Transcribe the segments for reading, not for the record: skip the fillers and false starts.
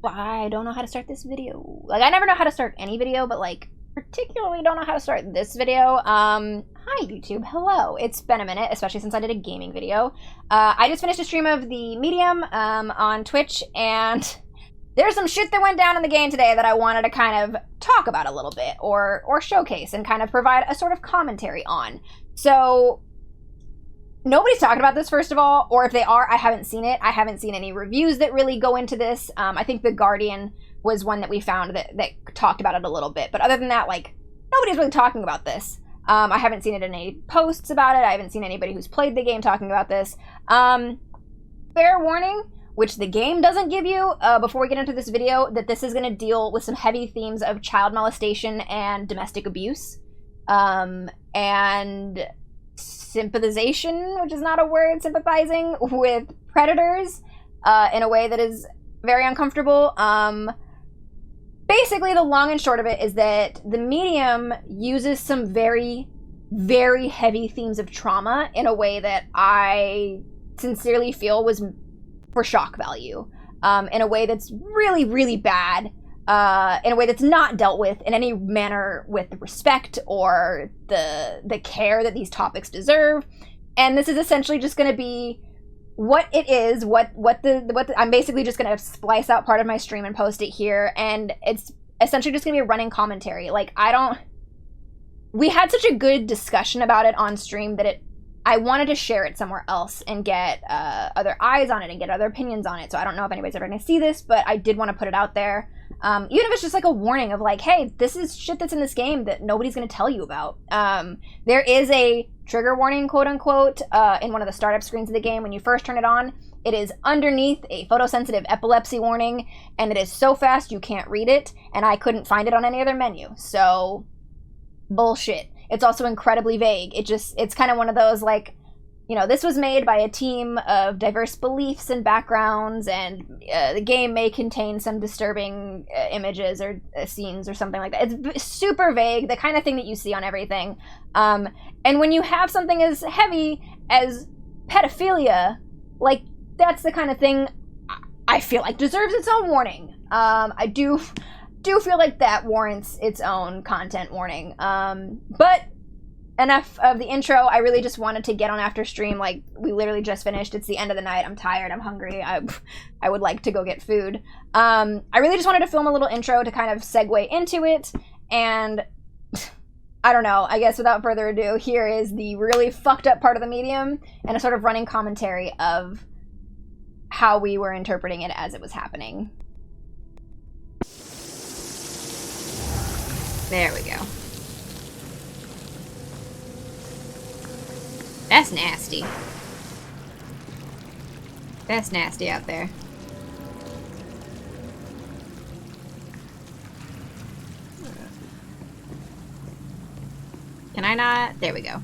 I don't know how to start this video. Like, I never know how to start any video, but, like, particularly don't know how to start this video. Hi, YouTube. Hello. It's been a minute, especially since I did a gaming video. I just finished a stream of the Medium, on Twitch, and there's some shit that went down in the game today that I wanted to kind of talk about a little bit, or showcase, and kind of provide a sort of commentary on. So, nobody's talking about this, first of all, or if they are, I haven't seen it. I haven't seen any reviews that really go into this. I think The Guardian was one that we found that talked about it a little bit. But other than that, like, nobody's really talking about this. I haven't seen it in any posts about it. I haven't seen anybody who's played the game talking about this. Fair warning, which the game doesn't give you before we get into this video, that this is going to deal with some heavy themes of child molestation and domestic abuse. And sympathization, which is not a word, sympathizing with predators in a way that is very uncomfortable. Basically, the long and short of it is that the Medium uses some very, very heavy themes of trauma in a way that I sincerely feel was for shock value, in a way that's really, really bad, in a way that's not dealt with in any manner with respect or the care that these topics deserve. And this is essentially just going to be what it is, what I'm basically just going to splice out part of my stream and post it here, and it's essentially just going to be a running commentary. Like, we had such a good discussion about it on stream that I wanted to share it somewhere else and get other eyes on it and get other opinions on it. So I don't know if anybody's ever going to see this, but I did want to put it out there. Even if it's just like a warning of like, hey, this is shit that's in this game that nobody's going to tell you about. There is a trigger warning, quote unquote, in one of the startup screens of the game when you first turn it on. It is underneath a photosensitive epilepsy warning, and it is so fast you can't read it, and I couldn't find it on any other menu. So, bullshit. It's also incredibly vague. It's kind of one of those, like, you know, this was made by a team of diverse beliefs and backgrounds, and the game may contain some disturbing images or scenes or something like that. It's super vague, the kind of thing that you see on everything. And when you have something as heavy as pedophilia, like, that's the kind of thing I feel like deserves its own warning. I do feel like that warrants its own content warning. But enough of the intro. I really just wanted to get on after stream. Like, we literally just finished. It's the end of the night. I'm tired. I'm hungry. I would like to go get food. I really just wanted to film a little intro to kind of segue into it. And I don't know. I guess without further ado, here is the really fucked up part of the Medium and a sort of running commentary of how we were interpreting it as it was happening. There we go. That's nasty. That's nasty out there. Can I not? There we go.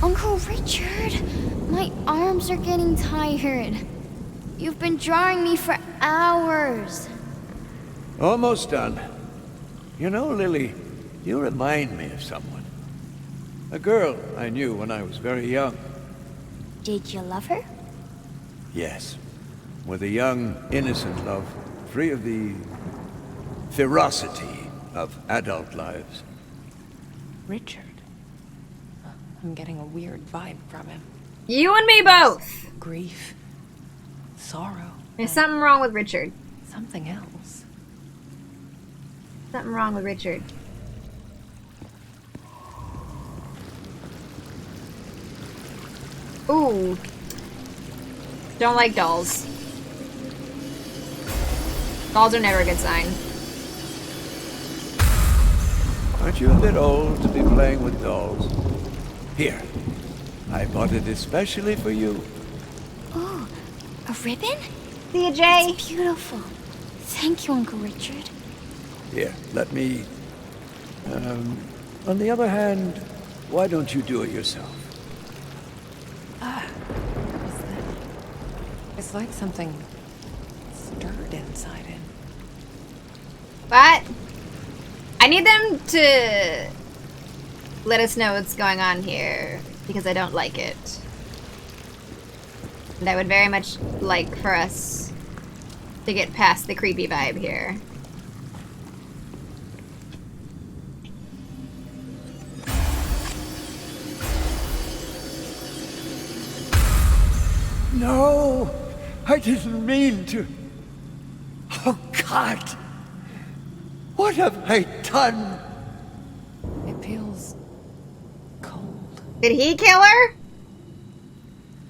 Uncle Richard, my arms are getting tired. You've been drawing me for hours. Almost done. You know, Lily, you remind me of someone. A girl I knew when I was very young. Did you love her? Yes. With a young, innocent love, free of the ferocity of adult lives. Richard. I'm getting a weird vibe from him. You and me both! Grief. Sorrow. There's something wrong with Richard. Something else. Something wrong with Richard. Ooh. Don't like dolls. Dolls are never a good sign. Aren't you a bit old to be playing with dolls? Here, I bought it especially for you. Oh, a ribbon? See you, Jay. It's beautiful. Thank you, Uncle Richard. Here, let me... on the other hand, why don't you do it yourself? It's like something stirred inside him. What? I need them to let us know what's going on here, because I don't like it. And I would very much like for us to get past the creepy vibe here. No! I didn't mean to. Oh, God! What have I done? It feels cold. Did he kill her?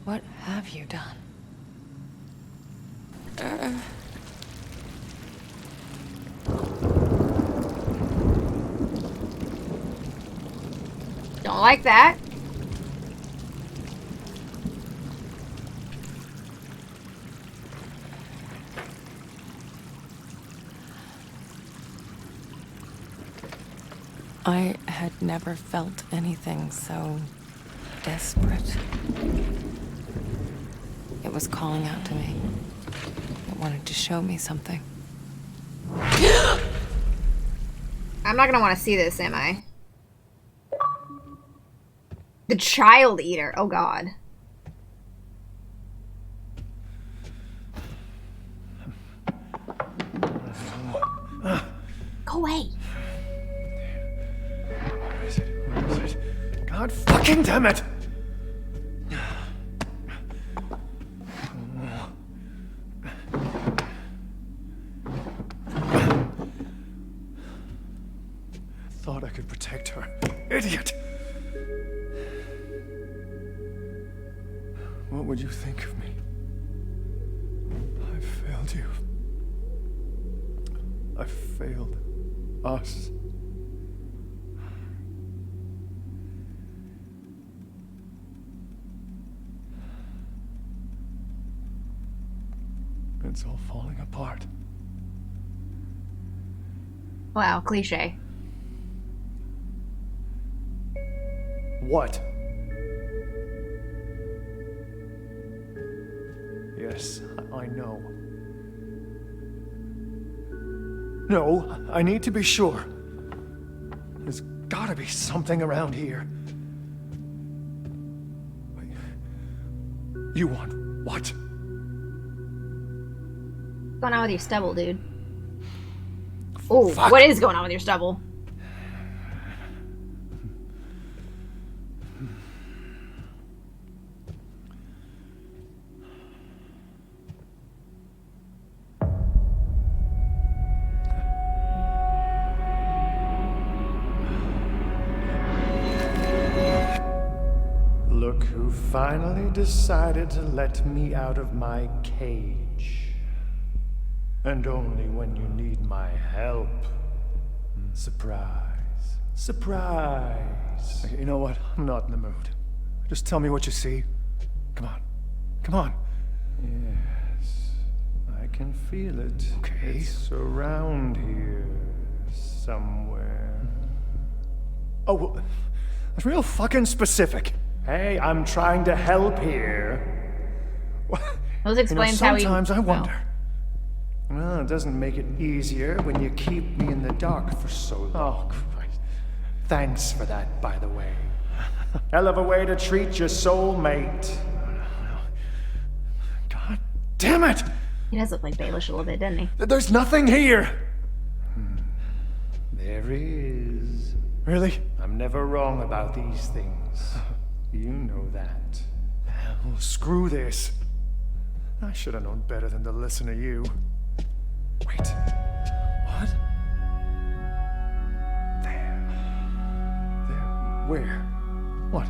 What have you done? Don't like that. I had never felt anything so desperate. It was calling out to me. It wanted to show me something. I'm not gonna want to see this, am I? The child eater. Oh, God. Go away. Where is it? Where is it? God fucking damn it! Thought I could protect her. Idiot! What would you think of me? I failed you. I failed us. It's all falling apart. Wow, cliche. What? Yes, I know. No, I need to be sure. There's gotta be something around here. Wait. You want what? What's going on with your stubble, dude? Oh, Fuck. what is going on with your stubble? Look who finally decided to let me out of my cage. And only when you need my help. Surprise. Surprise. You know what? I'm not in the mood. Just tell me what you see. Come on. Come on. Yes. I can feel it. Okay. It's around here. Somewhere. Oh, well, that's real fucking specific. Hey, I'm trying to help here. Those explains how he... sometimes I wonder. Well, it doesn't make it easier when you keep me in the dark for so long. Oh, Christ. Thanks for that, by the way. Hell of a way to treat your soulmate. God damn it! He does look like Baelish a little bit, doesn't he? There's nothing here! There is. Really? I'm never wrong about these things. You know that. Well, screw this. I should have known better than to listen to you. Wait. What? There. There. Where? What?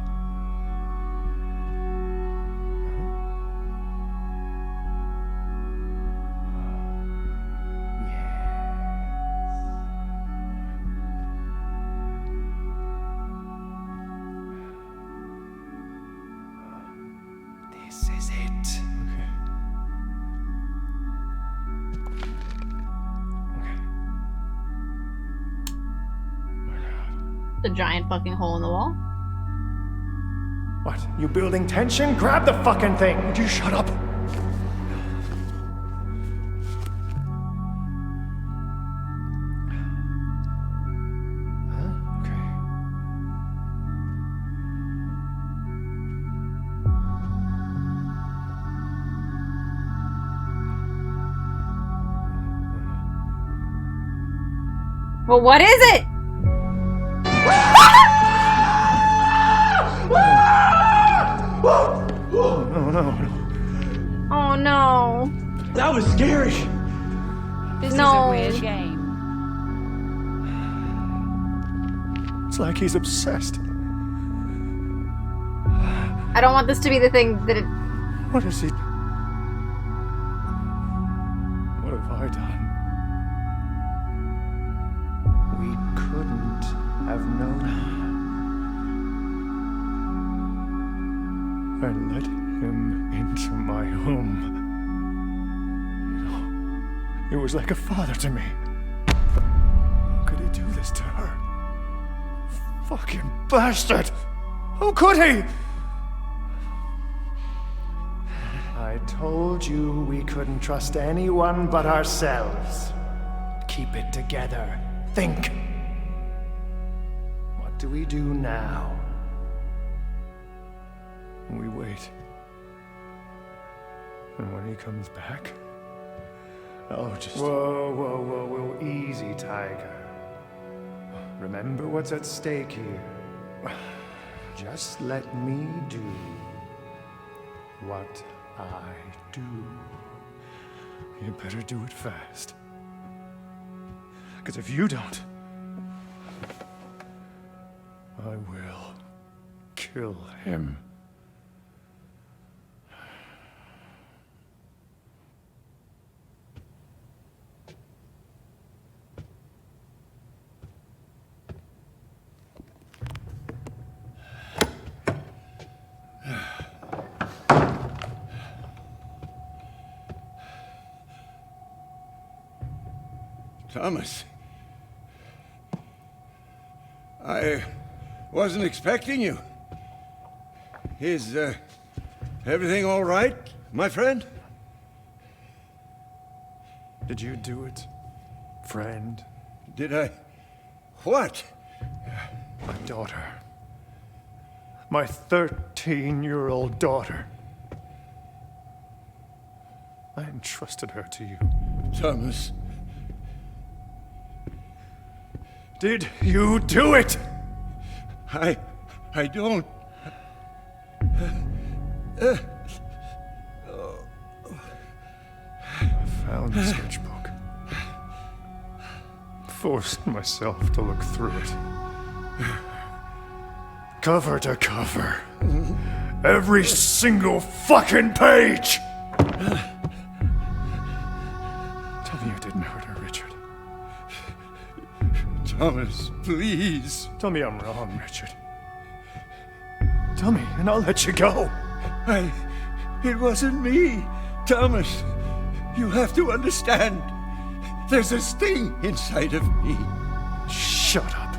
This is it. Okay. The giant fucking hole in the wall. What? You building tension? Grab the fucking thing! Would you shut up? Huh? Okay. Well, what is it? No. Oh no. That was scary. This No. is a real shame. It's like he's obsessed. I don't want this to be the thing that it. What is he? What have I done? We couldn't have known. I let him into my home. He was like a father to me. How could he do this to her? Fucking bastard! How could he? I told you we couldn't trust anyone but ourselves. Keep it together. Think. What do we do now? We wait. And when he comes back, I'll just... Whoa. Easy, Tiger. Remember what's at stake here. Just let me do what I do. You better do it fast. Because if you don't, I will kill him. Thomas. I wasn't expecting you. Is, everything all right, my friend? Did you do it, friend? Did I... What? My daughter. My 13-year-old daughter. I entrusted her to you. Thomas. Did you do it? I don't... I found the sketchbook. Forced myself to look through it. Cover to cover. Every single fucking page! Tell me you didn't hurt her, Richard. Thomas, please. Tell me I'm wrong, Richard. Tell me, and I'll let you go. It wasn't me. Thomas, you have to understand. There's a sting inside of me. Shut up.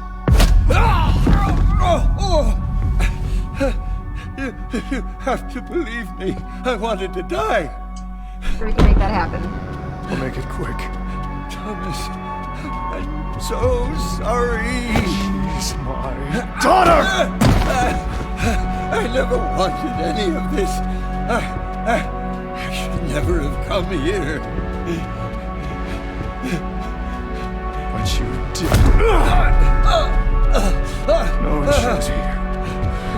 You have to believe me. I wanted to die. We can make that happen. We'll make it quick. Thomas, I'm so sorry. She's my daughter! I never wanted any of this. I should never have come here. But you did. Knowing she's here.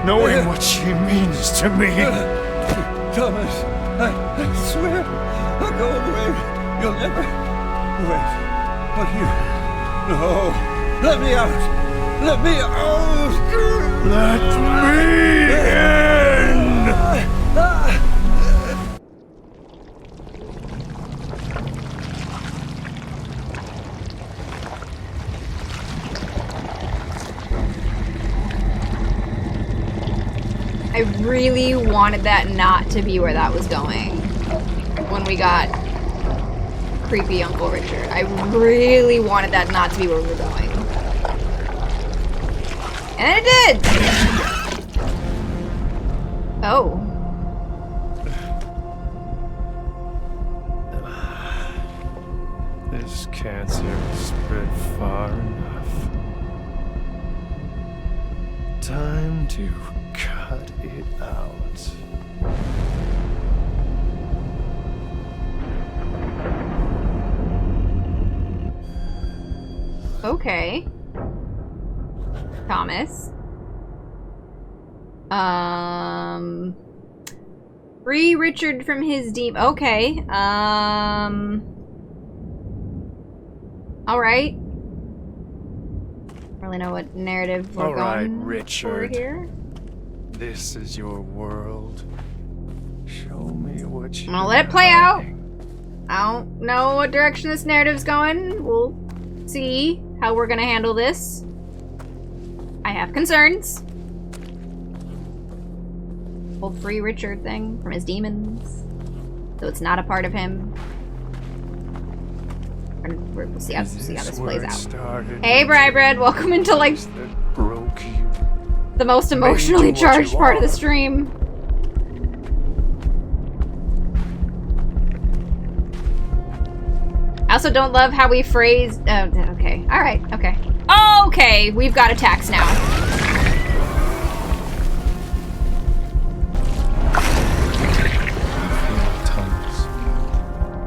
Knowing what she means to me. Thomas, I swear, I'll go away. You'll never... Wait, but you... No, let me out. Let me out. Let me in! I really wanted that not to be where that was going when we got creepy Uncle Richard. I really wanted that not to be where we were going. And it did! Oh. This cancer spread far enough. Time to cut it out. Okay. Thomas. Free Richard from his demon. Okay. Alright. Really know what narrative we're going Richard. for here. This is your world. Show me what you. I'm gonna let it play out. I don't know what direction this narrative's going. We'll see how we're gonna handle this. I have concerns. Whole Free Richard thing from his demons. So it's not a part of him. We'll see how this plays out. Hey, Brybread, welcome into like the most emotionally charged part of the stream. I also don't love how we phrased. Okay, all right, okay, okay. We've got attacks now.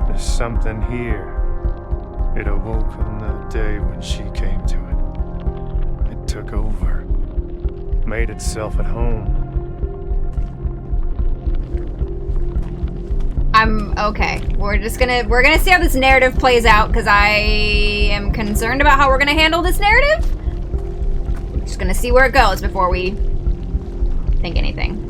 There's something here. It awoke on that day when she came to it. It took over. Made itself at home. Okay. We're gonna see how this narrative plays out because I am concerned about how we're gonna handle this narrative. We're just gonna see where it goes before we think anything.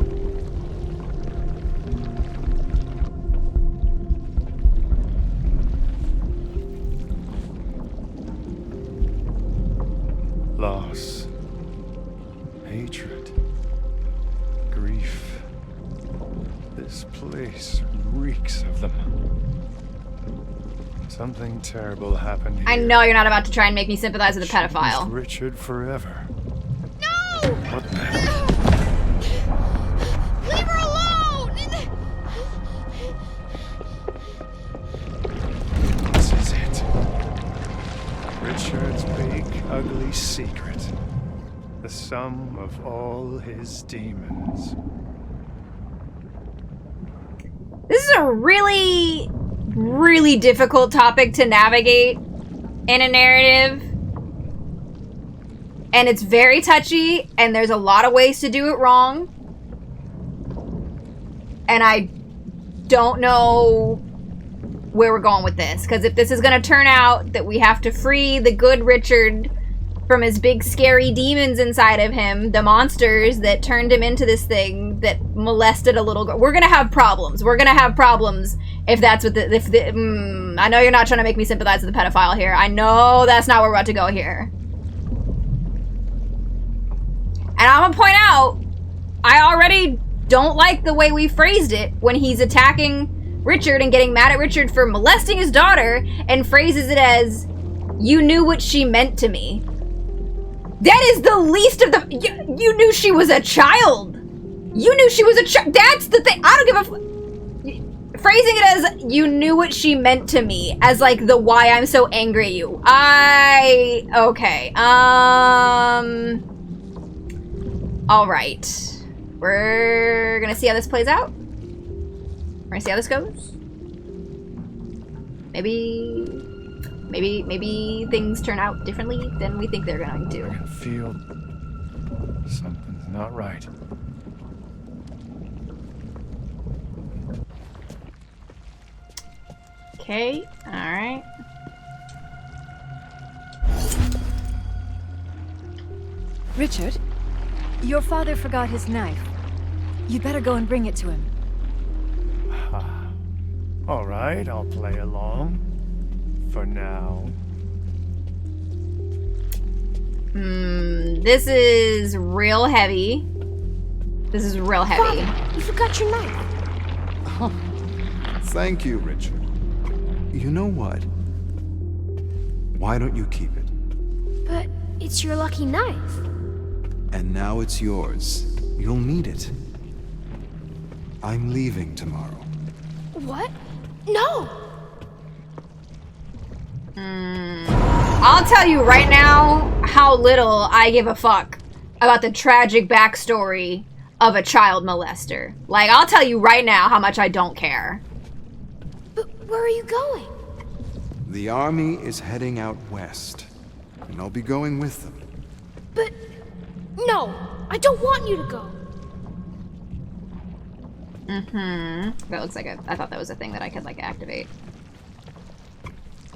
Loss, hatred, grief. This place reeks of them. Something terrible happened here. I know you're not about to try and make me sympathize with a pedophile. With Richard forever. No! What the hell? Leave her alone! This is it. Richard's big, ugly secret. The sum of all his demons. This is a really, really difficult topic to navigate in a narrative. And it's very touchy, and there's a lot of ways to do it wrong. And I don't know where we're going with this. Because if this is going to turn out that we have to free the good Richard from his big scary demons inside of him, the monsters that turned him into this thing that molested a little girl, we're gonna have problems. We're gonna have problems if that's what I know you're not trying to make me sympathize with the pedophile here. I know that's not where we're about to go here. And I'm gonna point out, I already don't like the way we phrased it when he's attacking Richard and getting mad at Richard for molesting his daughter and phrases it as, "You knew what she meant to me." That is the least of the... You knew she was a child. You knew she was a child. That's the thing. I don't give a... Phrasing it as, "You knew what she meant to me," as like the why I'm so angry at you. Okay. All right. We're gonna see how this plays out. We're gonna see how this goes. Maybe things turn out differently than we think they're going to. I can feel something's not right. Okay, alright. Richard, your father forgot his knife. You'd better go and bring it to him. All right, I'll play along. For now. This is real heavy. This is real heavy. Father, you forgot your knife. Oh, thank you, Richard. You know what? Why don't you keep it? But it's your lucky knife. And now it's yours. You'll need it. I'm leaving tomorrow. What? No! I'll tell you right now how little I give a fuck about the tragic backstory of a child molester. Like, I'll tell you right now how much I don't care. But where are you going? The army is heading out west. and I'll be going with them. But no, I don't want you to go. That looks like I thought that was a thing that I could, like, activate.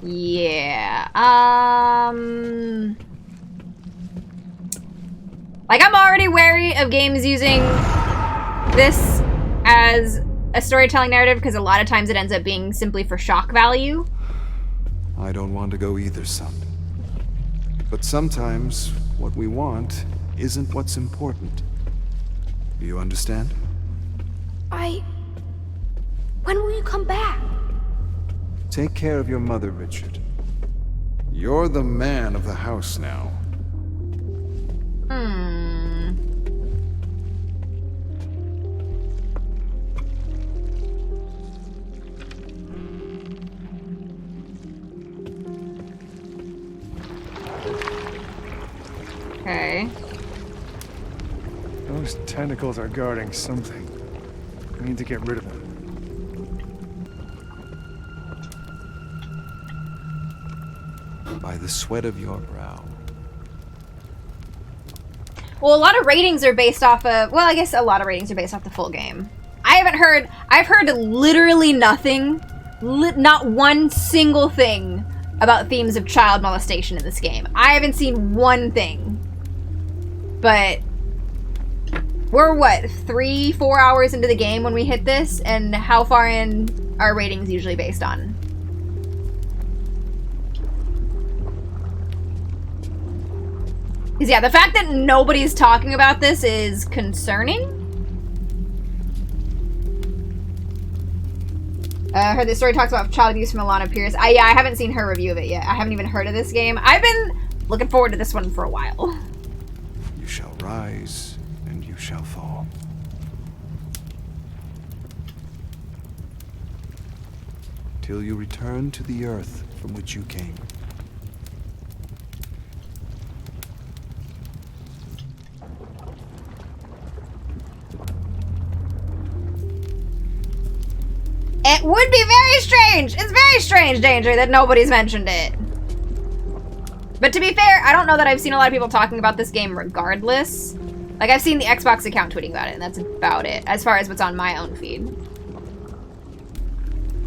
Yeah, like, I'm already wary of games using this as a storytelling narrative because a lot of times it ends up being simply for shock value. I don't want to go either, son. But sometimes what we want isn't what's important. Do you understand? When will you come back? Take care of your mother, Richard. You're the man of the house now. Okay. Those tentacles are guarding something. We need to get rid of them. By the sweat of your brow. Well, a lot of ratings are based off of, well, I guess a lot of ratings are based off the full game. I've heard literally nothing, not one single thing about themes of child molestation in this game. I haven't seen one thing. But we're, what, 3-4 hours into the game when we hit this? And how far in are ratings usually based on? Because, yeah, the fact that nobody's talking about this is concerning. I heard this story talks about child abuse from Alana Pierce. Yeah, I haven't seen her review of it yet. I haven't even heard of this game. I've been looking forward to this one for a while. You shall rise, and you shall fall. Till you return to the earth from which you came. It would be very strange. It's very strange, Danger, that nobody's mentioned it. But to be fair, I don't know that I've seen a lot of people talking about this game regardless. Like, I've seen the Xbox account tweeting about it, and that's about it, as far as what's on my own feed.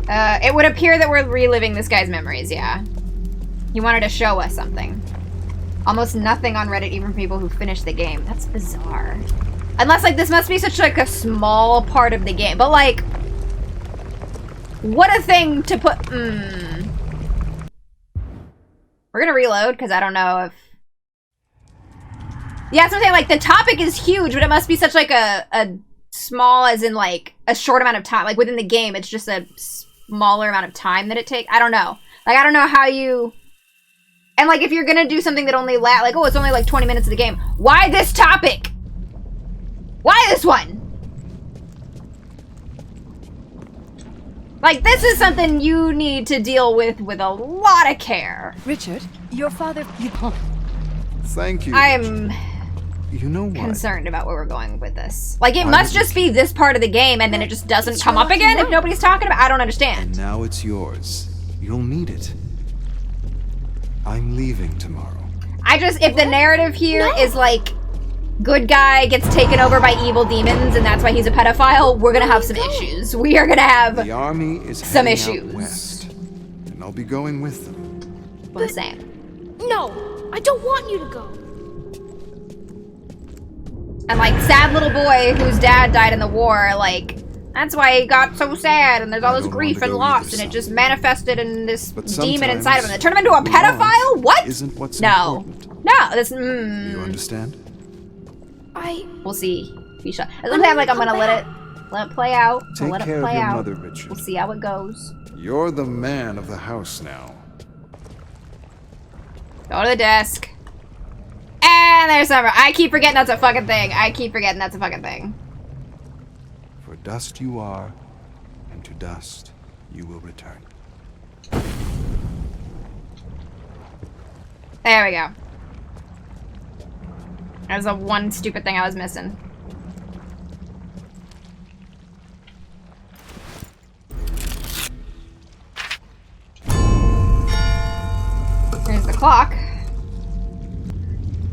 It would appear that we're reliving this guy's memories, yeah. He wanted to show us something. Almost nothing on Reddit, even from people who finished the game. That's bizarre. Unless, like, this must be such, like, a small part of the game. But, like, what a thing to put... We're gonna reload, because I don't know if... Yeah, that's what I'm saying, like, the topic is huge, but it must be such, like, a small, as in, like, a short amount of time. Like, within the game, it's just a smaller amount of time that it takes. I don't know. Like, I don't know how you... And, like, if you're gonna do something that only like, oh, it's only, like, 20 minutes of the game. Why this topic? Why this one? Like, this is something you need to deal with a lot of care. Richard, your father... Thank you. I am You know what? concerned about where we're going with this. Like, it must just be this part of the game and then it just doesn't come up again if nobody's talking about it. I don't understand. And now it's yours. You'll need it. I'm leaving tomorrow. If the narrative here is like, good guy gets taken over by evil demons and that's why he's a pedophile, we're gonna have some issues. We are gonna have The army is some heading issues. out west, and I'll be going with them. What I'm saying. No, I don't want you to go. And like, sad little boy whose dad died in the war, like, that's why he got so sad and there's all I this don't grief want to and go loss either, and it son. just manifested in this But demon inside of him that sometimes turned him into a pedophile? What? Isn't what's No. important. No, this, You understand? we'll see. We shall. As long as I'm like, I'm gonna let it play out. I'll Take let care it of play your out. mother, Richard. We'll see how it goes. You're the man of the house now. Go to the desk. And there's Summer. I keep forgetting that's a fucking thing. I keep forgetting that's a fucking thing. For dust you are, and to dust you will return. There we go. There's the one stupid thing I was missing. Here's the clock.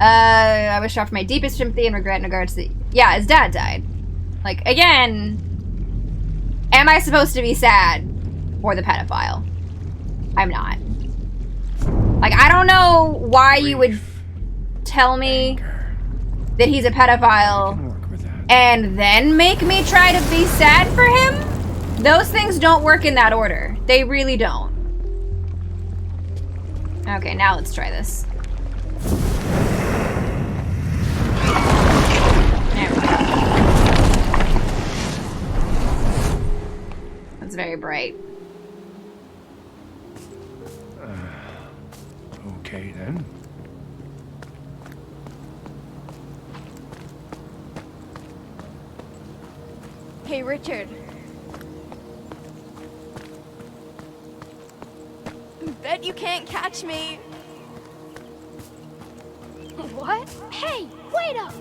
I wish to offer my deepest sympathy and regret in regards to... Yeah, his dad died. Like, again... Am I supposed to be sad for the pedophile? I'm not. Like, I don't know why you would tell me that he's a pedophile and then make me try to be sad for him. Those things don't work in that order. They really don't. Okay, now let's try this. There we go. That's very bright. Okay, then. Hey, Richard. Bet you can't catch me. What? Hey, wait up!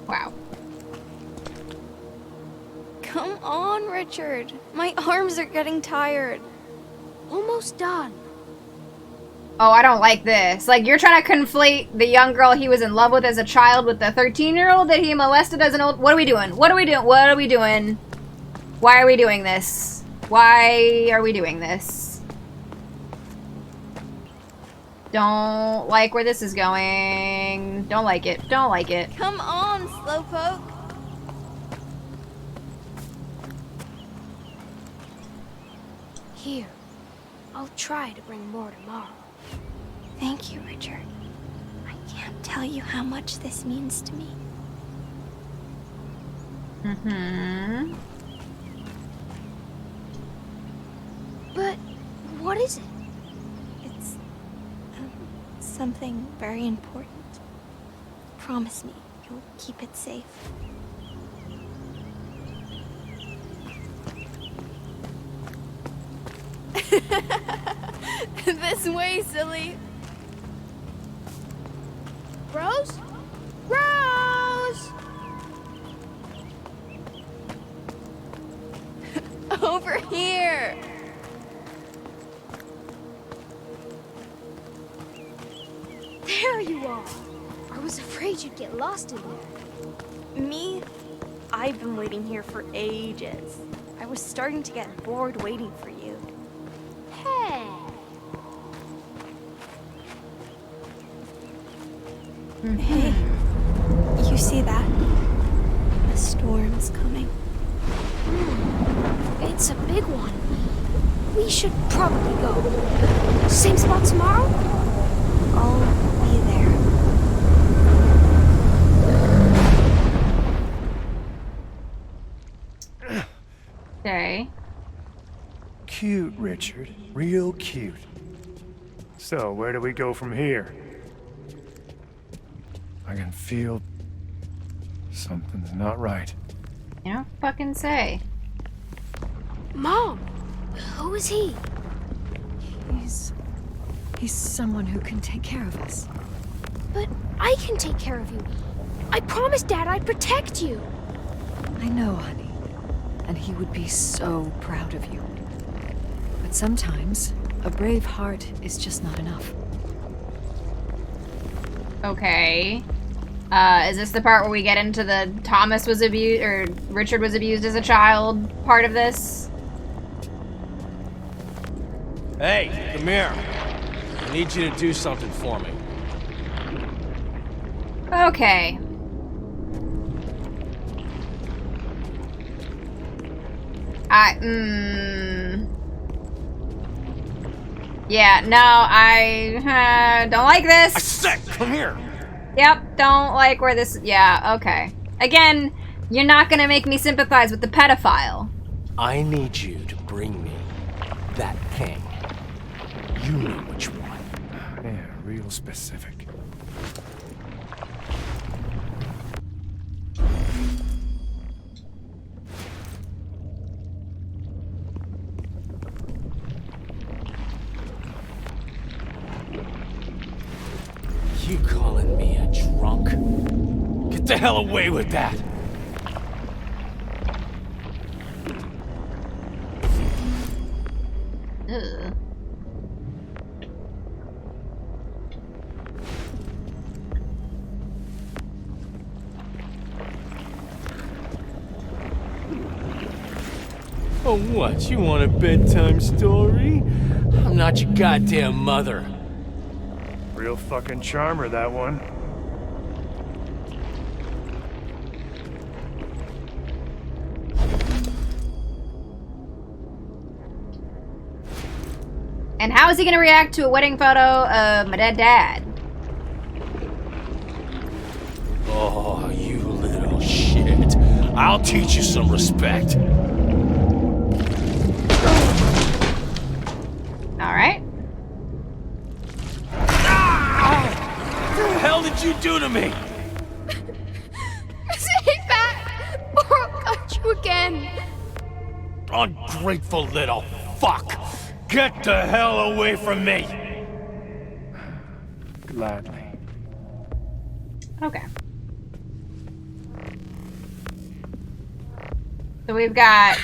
Wow. Come on, Richard. My arms are getting tired. Almost done. Oh, I don't like this. Like, you're trying to conflate the young girl he was in love with as a child with the 13-year-old that he molested as an old... What are we doing? What are we doing? What are we doing? Why are we doing this? Why are we doing this? Don't like where this is going. Don't like it. Don't like it. Come on, Slowpoke. Here. I'll try to bring more tomorrow. Thank you, Richard. I can't tell you how much this means to me. Mm-hmm. But what is it? It's something very important. Promise me you'll keep it safe. This way, silly. Rose? Rose! Over here. There you are. I was afraid you'd get lost in there. Me? I've been waiting here for ages. I was starting to get bored waiting for you. Hey. Hey, you see that? The storm's coming. It's a big one. We should probably go. Same spot tomorrow? I'll be there. Okay. Cute, Richard. Real cute. So, where do we go from here? I can feel something's not right. You don't fucking say. Mom! Who is he? He's someone who can take care of us. But I can take care of you. I promised Dad I'd protect you. I know, honey. And he would be so proud of you. But sometimes, a brave heart is just not enough. Okay. Is this the part where we get into the Thomas was abused, or Richard was abused as a child part of this? Hey, come here. I need you to do something for me. Okay. Yeah, no, I don't like this. I said, come here. Yep, don't like where this... Yeah, okay. Again, you're not gonna make me sympathize with the pedophile. I need you to bring me that thing. You know which one. Yeah, real specific. You calling me a drunk? Get the hell away with that! Ugh. Oh, what? You want a bedtime story? I'm not your goddamn mother. Real fucking charmer, that one. And how is he gonna react to a wedding photo of my dead dad? Oh, you little shit. I'll teach you some respect. Alright. What the hell did you do to me? Stay back, or I'll cut you again. Ungrateful little fuck. Get the hell away from me. Gladly. Okay. So we've got...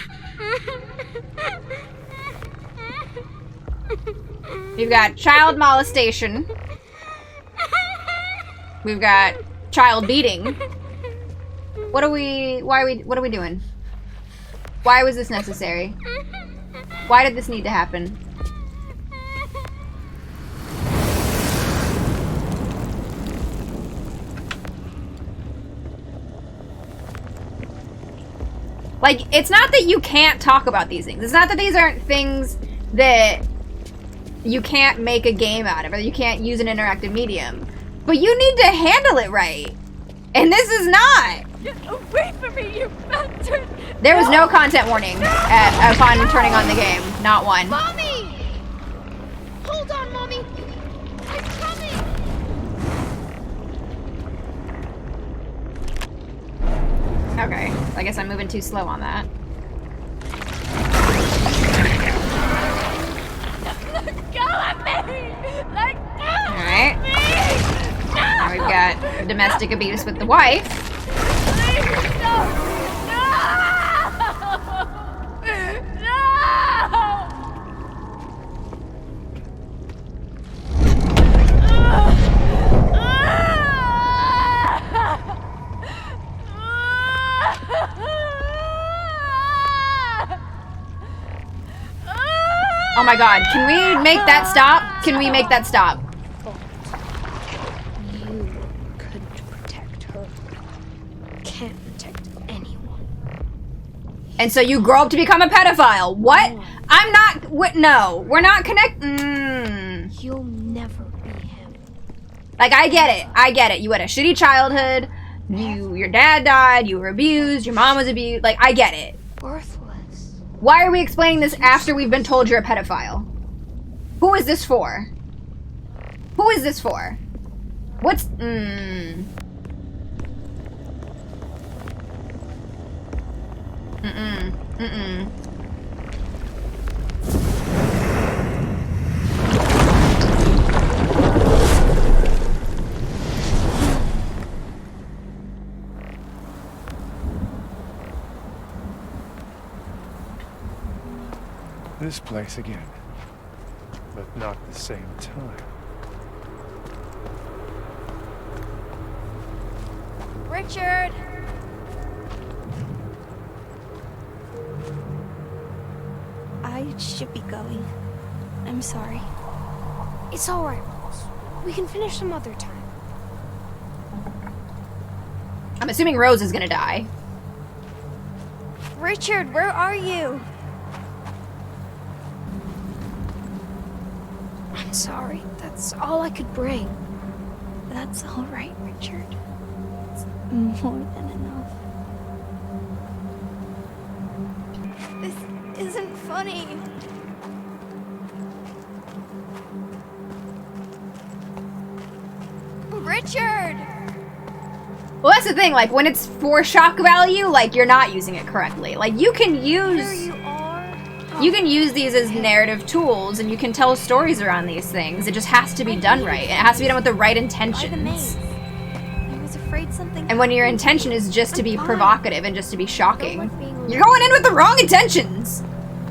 We've got child molestation. We've got child beating. What are we doing? Why was this necessary? Why did this need to happen? Like, it's not that you can't talk about these things. It's not that these aren't things that you can't make a game out of, or you can't use an interactive medium. But you need to handle it right. And this is not. Get away from me, you bastard! There was no content warning upon turning on the game. Not one. Mommy! Hold on, Mommy! I'm coming! Okay. I guess I'm moving too slow on that. Let go of me! Let go Alright. of me! Now we've got domestic abuse with the wife. Please, no! No! No! Oh my god, can we make that stop? Can we make that stop? You couldn't protect her. Can't protect anyone. And so you grow up to become a pedophile. What? I'm not. What? No, we're not You'll never be him. Like, I get it. I get it. You had a shitty childhood. Your dad died. You were abused. Your mom was abused. Like, I get it. Worthless. Why are we explaining this after we've been told you're a pedophile? Who is this for? Who is this for? What's... This place again. But not the same time. Richard! I should be going. I'm sorry. It's alright, Rose. We can finish some other time. I'm assuming Rose is gonna die. Richard, where are you? I'm sorry. That's all I could bring. That's alright, Richard. It's more than enough. This isn't funny. Richard! Well, that's the thing. Like, when it's for shock value, like, you're not using it correctly. Like, you can use... Here you are. You can use these as narrative tools, and you can tell stories around these things. It just has to be done right. It has to be done with the right By the intentions. maze. I was afraid something. And when your intention is just to be I'm fine. provocative and just to be shocking, Don't like being alone. you're going in with the wrong intentions!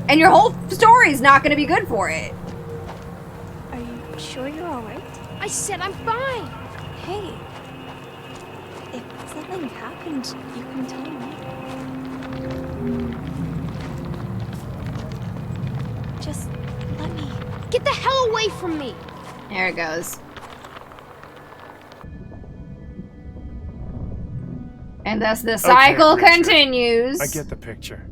And your whole story's not gonna be good for it. Are you sure you're alright? I said I'm fine. Hey, if something happened, you can tell me. Just let me. Get the hell away from me! There it goes. And thus the cycle Okay, Richard. continues. I get the picture.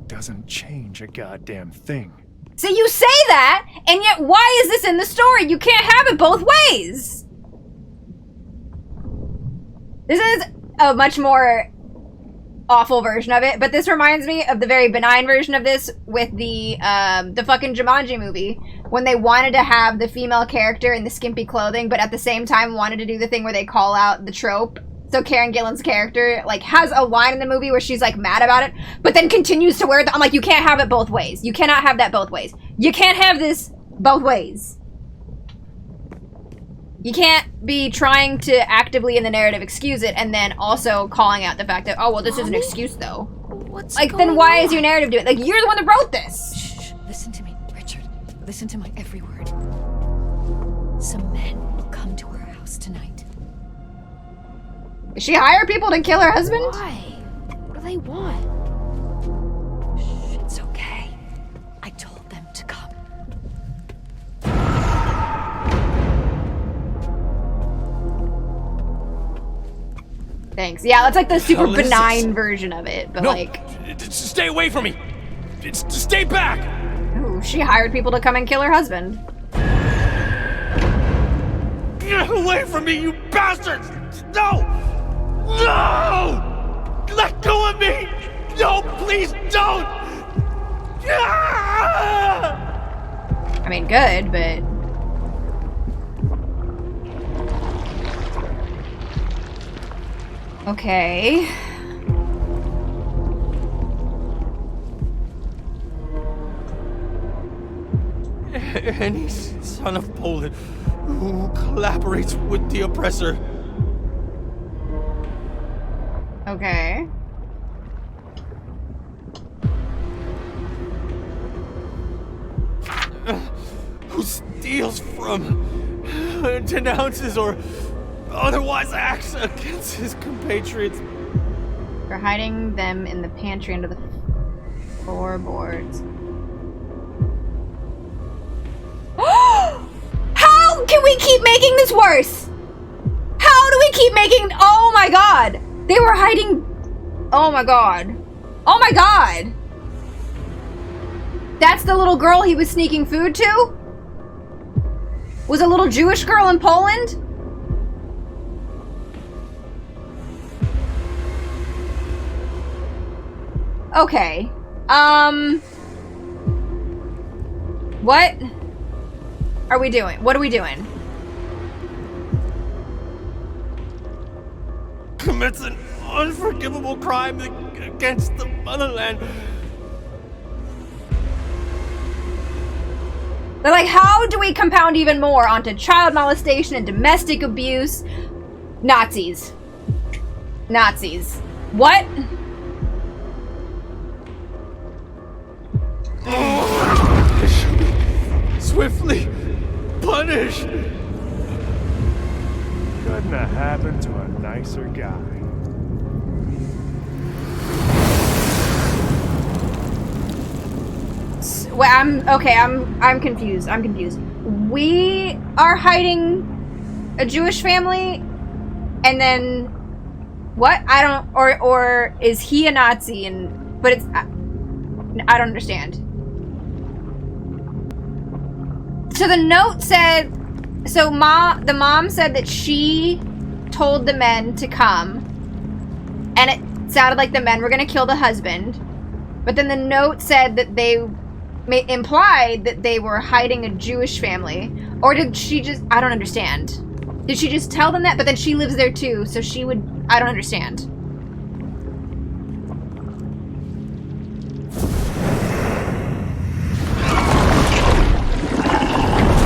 Doesn't change a goddamn thing. So you say that, and yet why is this in the story? You can't have it both ways. This is a much more awful version of it, but this reminds me of the very benign version of this with the fucking Jumanji movie, when they wanted to have the female character in the skimpy clothing, but at the same time wanted to do the thing where they call out the trope. So Karen Gillan's character, like, has a line in the movie where she's, like, mad about it, but then continues to wear it. I'm like, you can't have it both ways. You cannot have that both ways. You can't have this both ways. You can't be trying to actively in the narrative excuse it and then also calling out the fact that, oh, well, this is an excuse, though. What's Like, going then why on? is your narrative doing it? Like, you're the one that wrote this. Shh, listen to me, Richard. Listen to my every word. Some men will come to our house tonight. Did she hire people to kill her husband? Why? What do they want? Shh, it's okay. I told them to come. Thanks. Yeah, that's like the super hell is benign this? version of it, but No, like, stay away from me. Stay back. ooh, she hired people to come and kill her husband. Get away from me, you bastards! No! No! Let go of me! No, please don't! Ah! I mean, good, but... Okay. Any son of Poland who collaborates with the oppressor. Okay. Who steals from, denounces, or otherwise acts against his compatriots. We're hiding them in the pantry under the floorboards. How can we keep making this worse? How do we keep making... Oh my god! They were hiding... Oh my god. Oh my god! That's the little girl he was sneaking food to? Was a little Jewish girl in Poland? Okay. What are we doing? What are we doing? Commits an unforgivable crime against the motherland. They're like, how do we compound even more onto child molestation and domestic abuse? Nazis. Nazis. What? They should be swiftly punished. Couldn't have happened to a nicer guy. Well, I'm confused. I'm confused. We are hiding a Jewish family, and then what? I don't. Or is he a Nazi? And but it's I don't understand. So the note said. So the mom said that she told the men to come, and it sounded like the men were gonna kill the husband. But then the note said that they implied that they were hiding a Jewish family. Or did she just... I don't understand. Did she just tell them that? But then she lives there too, so she would... I don't understand.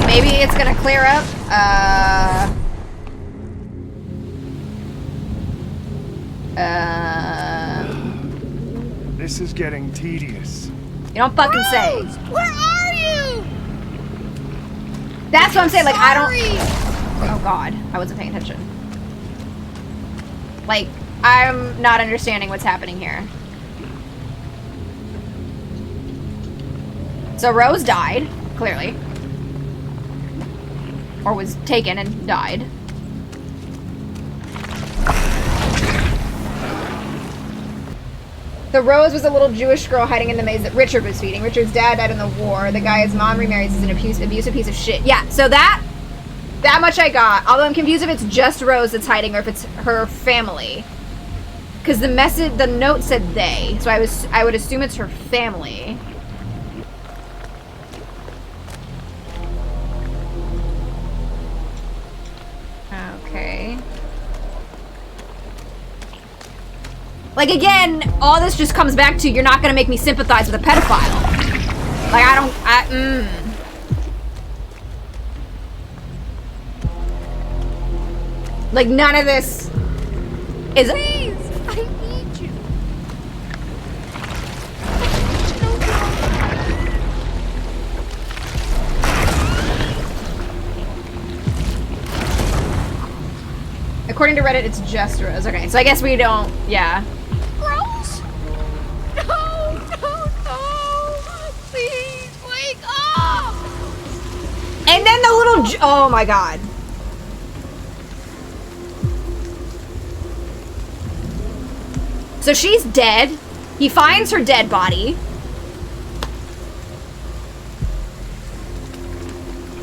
Maybe it's gonna clear up. This is getting tedious. You don't fucking say. Where are you? That's what I'm saying. Like, I don't... Sorry. Oh god, I wasn't paying attention. Like, I'm not understanding what's happening here. So Rose died, clearly. Or was taken and died. So Rose was a little Jewish girl hiding in the maze that Richard was feeding. Richard's dad died in the war. The guy his mom remarries is an abusive piece of shit. Yeah, so that much I got. Although I'm confused if it's just Rose that's hiding or if it's her family. Because the note said they, so I would assume it's her family. Okay. Like, again, all this just comes back to you're not gonna make me sympathize with a pedophile. Like, Like, none of this is... Please, I need you. According to Reddit, it's just Rose. Okay, so I guess we don't... Yeah. Rose? No! Please, wake up! And then the little... Oh my god. So she's dead. He finds her dead body.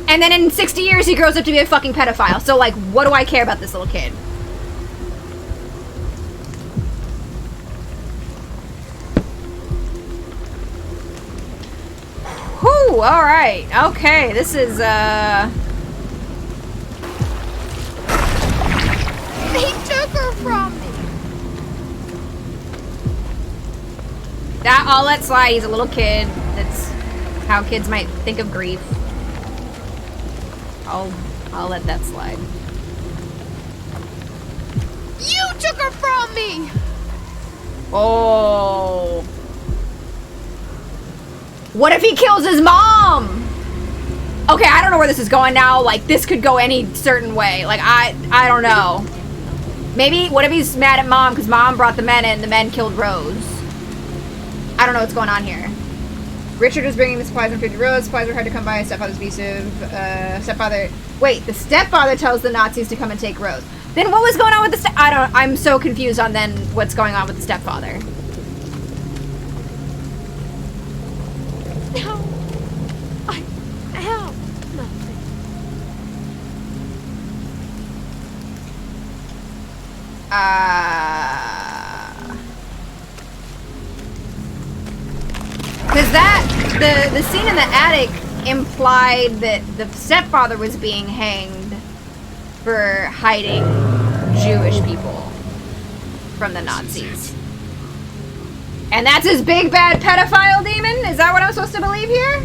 And then in 60 years, he grows up to be a fucking pedophile. So, like, what do I care about this little kid? Whew, alright. Okay, this is, He took her from me. I'll let slide. He's a little kid. That's how kids might think of grief. I'll let that slide. You took her from me! Oh. What if he kills his mom? Okay, I don't know where this is going now. Like, this could go any certain way. Like, I don't know. Maybe, what if he's mad at mom because mom brought the men in and the men killed Rose? I don't know what's going on here. Richard was bringing the supplies and food to Rose. Supplies were hard to come by. Stepfather's abusive. Stepfather... Wait, the stepfather tells the Nazis to come and take Rose. Then what was going on with the I'm so confused on then what's going on with the stepfather. No. I have nothing. Because the scene in the attic implied that the stepfather was being hanged for hiding Jewish people from the Nazis. And that's his big bad pedophile demon? Is that what I'm supposed to believe here?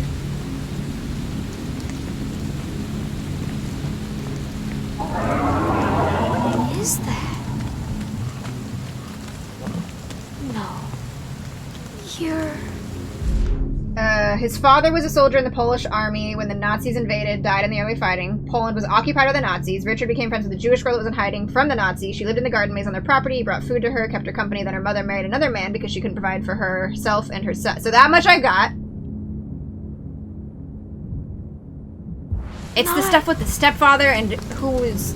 What is that? No. You're... His father was a soldier in the Polish army when the Nazis invaded, died in the early fighting. Poland was occupied by the Nazis. Richard became friends with a Jewish girl that was in hiding from the Nazis. She lived in the garden maze on their property. He brought food to her, kept her company. Then her mother married another man because she couldn't provide for herself and her son. So that much I got. It's the stuff with the stepfather and who was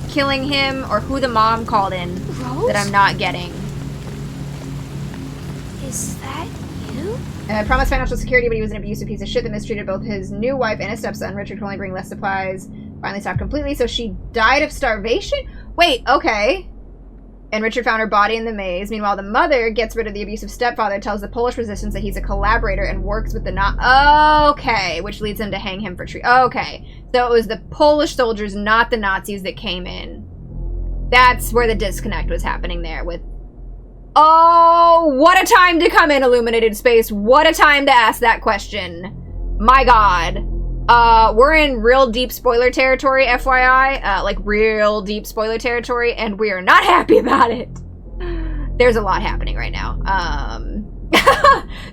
killing him or who the mom called in Rose? that I'm not getting. Is that you? Promised financial security, but he was an abusive piece of shit that mistreated both his new wife and his stepson. Richard could only bring less supplies. Finally stopped completely, so she died of starvation? Wait, okay. And Richard found her body in the maze. Meanwhile, the mother gets rid of the abusive stepfather, tells the Polish resistance that he's a collaborator and works with the okay, which leads them to hang him for okay. So it was the Polish soldiers, not the Nazis, that came in. That's where the disconnect was happening there with... Oh, what a time to come in, Illuminated Space. What a time to ask that question. My god. We're in real deep spoiler territory, FYI. Like, real deep spoiler territory, and we are not happy about it. There's a lot happening right now.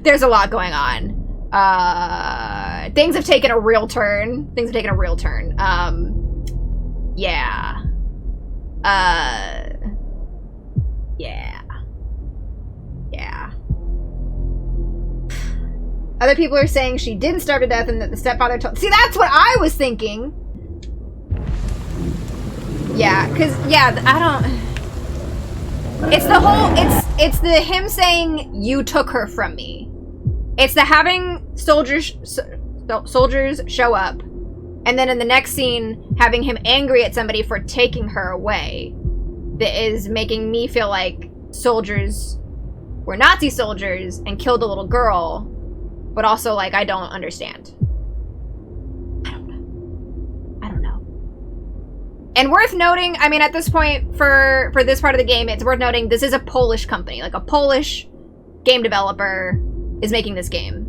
There's a lot going on. Things have taken a real turn. Yeah. Yeah. Other people are saying she didn't starve to death and that the stepfather told... See, that's what I was thinking! Yeah, because, yeah, I don't... It's the whole... It's the him saying, you took her from me. It's the having soldiers show up, and then in the next scene, having him angry at somebody for taking her away. That is making me feel like soldiers were Nazi soldiers and killed a little girl, but also, like, I don't understand. I don't know. And worth noting, I mean, at this point, for this part of the game, it's worth noting this is a Polish company. Like, a Polish game developer is making this game.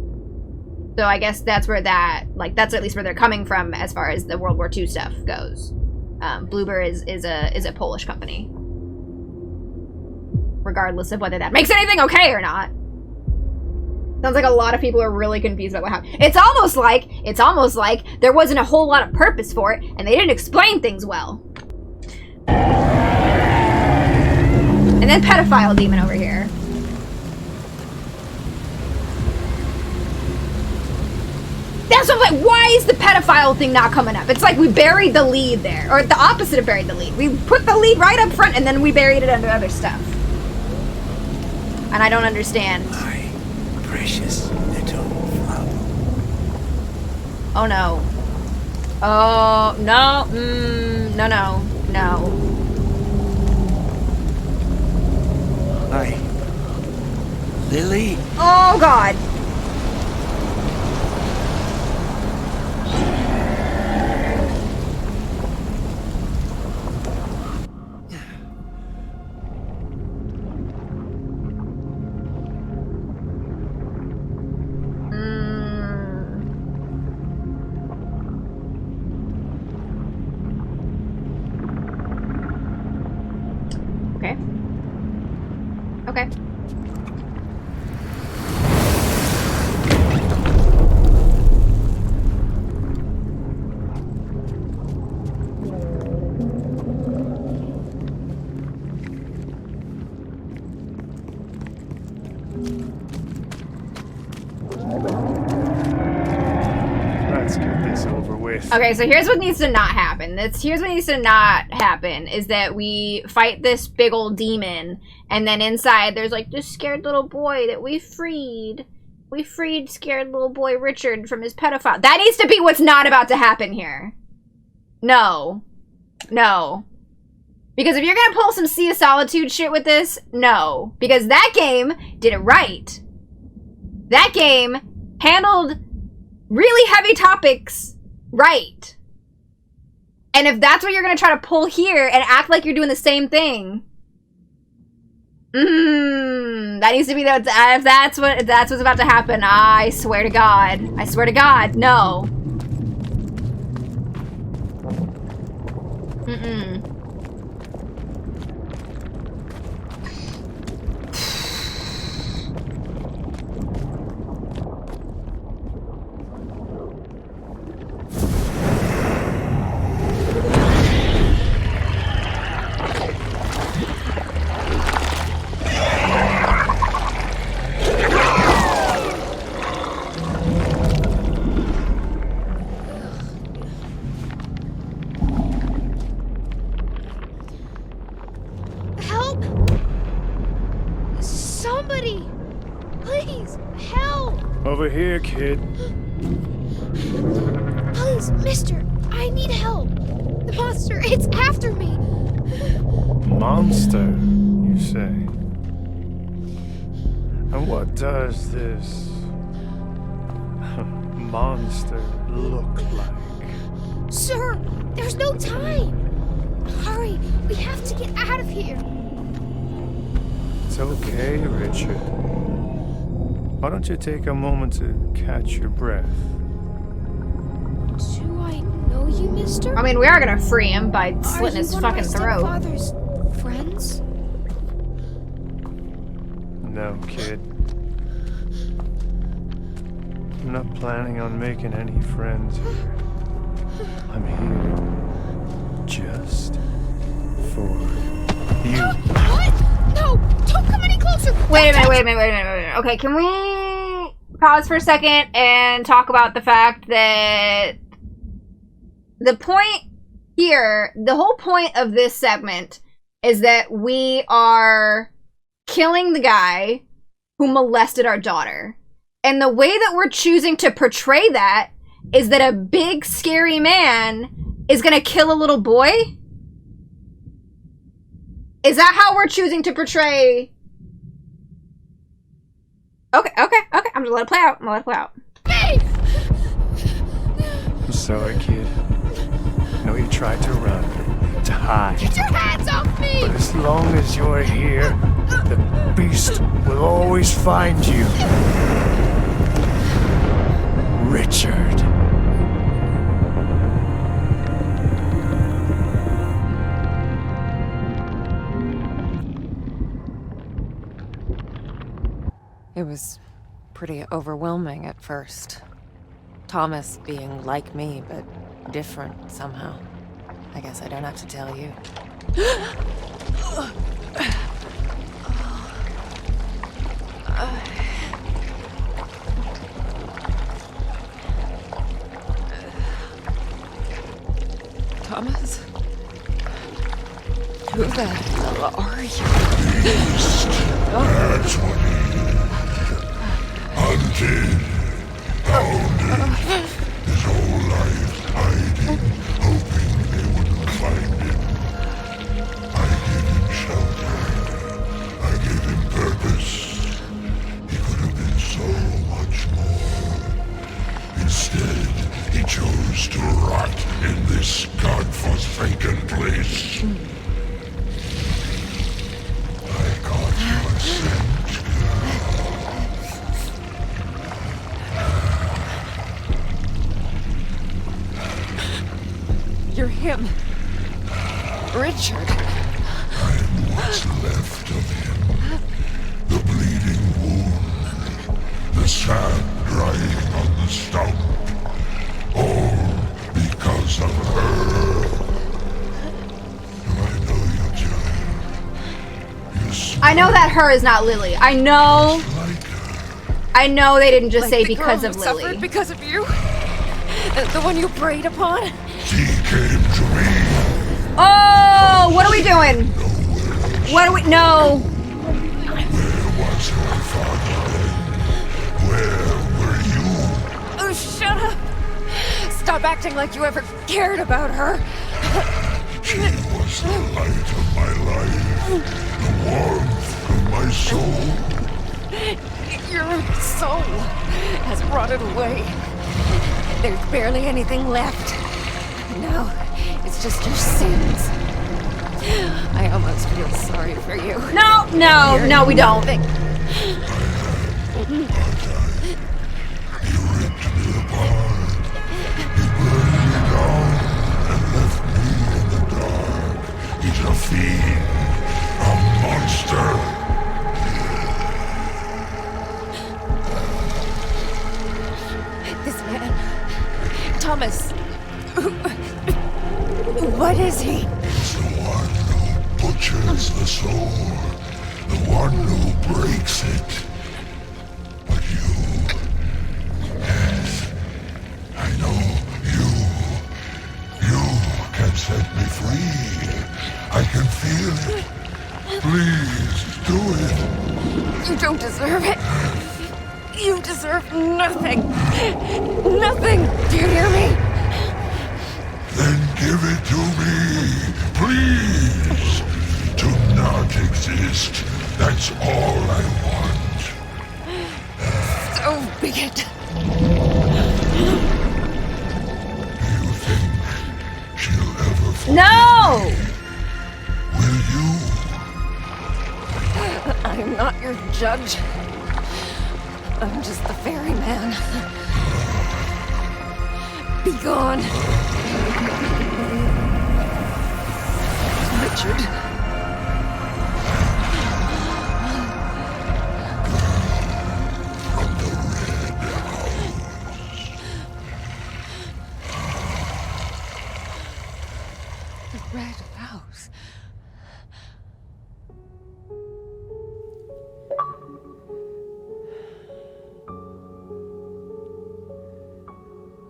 So I guess that's where that, like, that's at least where they're coming from as far as the World War II stuff goes. Bloober is a Polish company. Regardless of whether that makes anything okay or not. Sounds like a lot of people are really confused about what happened. It's almost like there wasn't a whole lot of purpose for it, and they didn't explain things well. And then pedophile demon over here. That's what I'm like, why is the pedophile thing not coming up? It's like we buried the lead there. Or the opposite of buried the lead. We put the lead right up front and then we buried it under other stuff. And I don't understand. My precious little flower. Oh no. Oh, no. No. Hi. Lily. Oh god. Okay. Let's get this over with. Okay, so here's what needs to not happen. Here's what needs to not happen is that we fight this big old demon, and then inside there's like this scared little boy that we freed. We freed scared little boy Richard from his pedophile. That needs to be what's not about to happen here. No. No. Because if you're gonna pull some Sea of Solitude shit with this, no. Because that game did it right. That game handled really heavy topics right. And if that's what you're gonna try to pull here and act like you're doing the same thing, that needs to be that. If that's what's about to happen, I swear to God, no. Help! Somebody! Please, help! Over here, kid. Please, mister, I need help. The monster, it's after me. Monster, you say? And what does this monster look like? Sir, there's no time. Hurry, we have to get out of here. It's okay, Richard. Why don't you take a moment to catch your breath? Do I know you, mister? I mean, we are gonna free him by slitting his fucking throat. Are you one of my stepfather's friends? No, kid. I'm not planning on making any friends here. I'm here just for you. What? No! Don't come any closer! Wait a minute. Okay, can we pause for a second and talk about the fact that the point here, the whole point of this segment is that we are killing the guy who molested our daughter. And the way that we're choosing to portray that is that a big, scary man is gonna kill a little boy? Is that how we're choosing to portray? Okay. I'm gonna let it play out. I'm sorry, kid. I know you tried to run, to hide. Get your hands off me! But as long as you're here, the beast will always find you. Richard. It was pretty overwhelming at first. Thomas being like me, but different somehow. I guess I don't have to tell you. Thomas? Who the hell are you? That's what he hunted, hounded, his whole life hiding, hoping they wouldn't find him. I gave him shelter. I gave him purpose. He could have been so much more. Instead, he chose to rot in this godforsaken place. I got your scent, You're him. Richard. I'm what's left of him. The bleeding wound. The sap drying on the stump. All because of her. Do I know you, child? You I know that her is not Lily. I know like her. I know they didn't just say the because girl of who Lily. suffered because of you? The one you preyed upon? She came to me. Oh, what are we doing? What do we? No. Where was her father then? Where were you? Oh, shut up! Stop acting like you ever cared about her. She was the light of my life. The warmth of my soul. Your soul has rotted away. There's barely anything left. Now, it's just your sins. I almost feel sorry for you. No, we don't. You ripped me apart. You burned me down and left me in the dark. He's a fiend. A monster. This man, Thomas, what is he? He's the one who butchers the soul. The one who breaks it. But you... Yes, I know you. You can set me free. I can feel it. Please, do it. You don't deserve it. You deserve nothing. Nothing. Do you hear me? Then give it to me. Please. To not exist. That's all I want. So be it. Do you think she'll ever forgive No. me? Will you? I'm not your judge. I'm just the ferryman. Be gone. Richard. From the Red House. The Red House.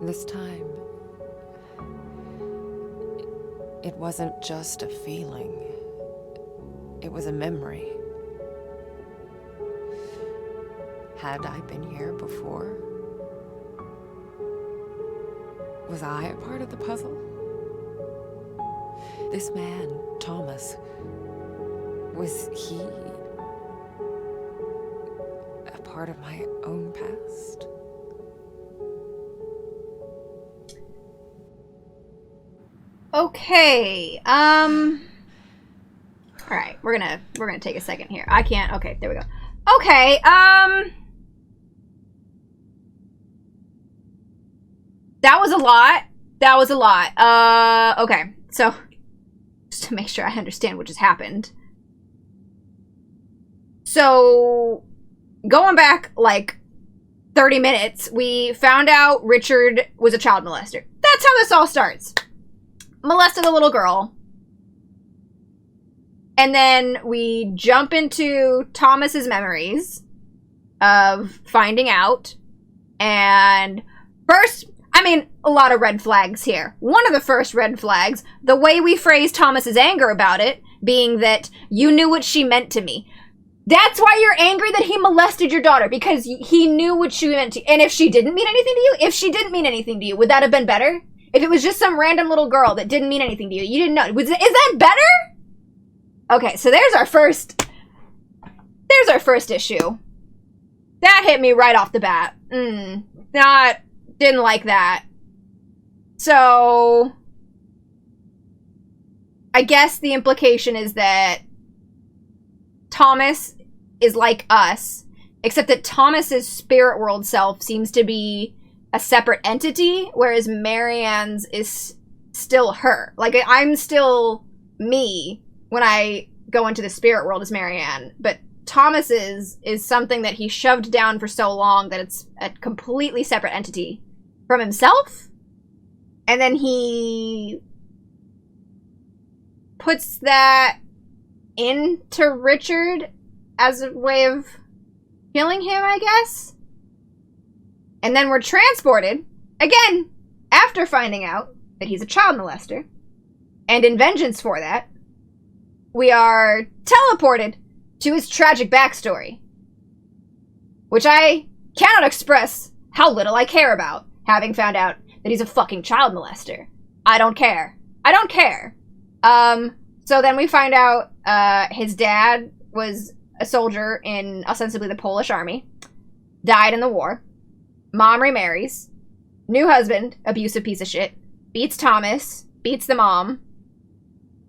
this time, it wasn't just a feeling. It was a memory. Had I been here before? Was I a part of the puzzle? This man, Thomas, was he a part of my own past? Okay, alright, we're gonna take a second here. I can't, okay, there we go. Okay, that was a lot. That was a lot. Okay, so, just to make sure I understand what just happened. So, going back, like, 30 minutes, we found out Richard was a child molester. That's how this all starts. Molested a little girl. And then we jump into Thomas's memories of finding out. And first, I mean, a lot of red flags here. One of the first red flags, the way we phrased Thomas's anger about it, being that you knew what she meant to me. That's why you're angry that he molested your daughter, because he knew what she meant to you. And if she didn't mean anything to you, would that have been better? If it was just some random little girl that didn't mean anything to you, you didn't know. Is that better? Okay, so there's our first issue. That hit me right off the bat. Didn't like that. So, I guess the implication is that Thomas is like us, except that Thomas's spirit world self seems to be a separate entity, whereas Marianne's is still her. Like, I'm still me when I go into the spirit world as Marianne, but Thomas's is something that he shoved down for so long that it's a completely separate entity from himself, and then he puts that into Richard as a way of killing him, I guess? And then we're transported, again, after finding out that he's a child molester. And in vengeance for that, we are teleported to his tragic backstory. Which I cannot express how little I care about, having found out that he's a fucking child molester. I don't care. I don't care. So then we find out his dad was a soldier in ostensibly the Polish army, died in the war. Mom remarries. New husband, abusive piece of shit. Beats Thomas. Beats the mom.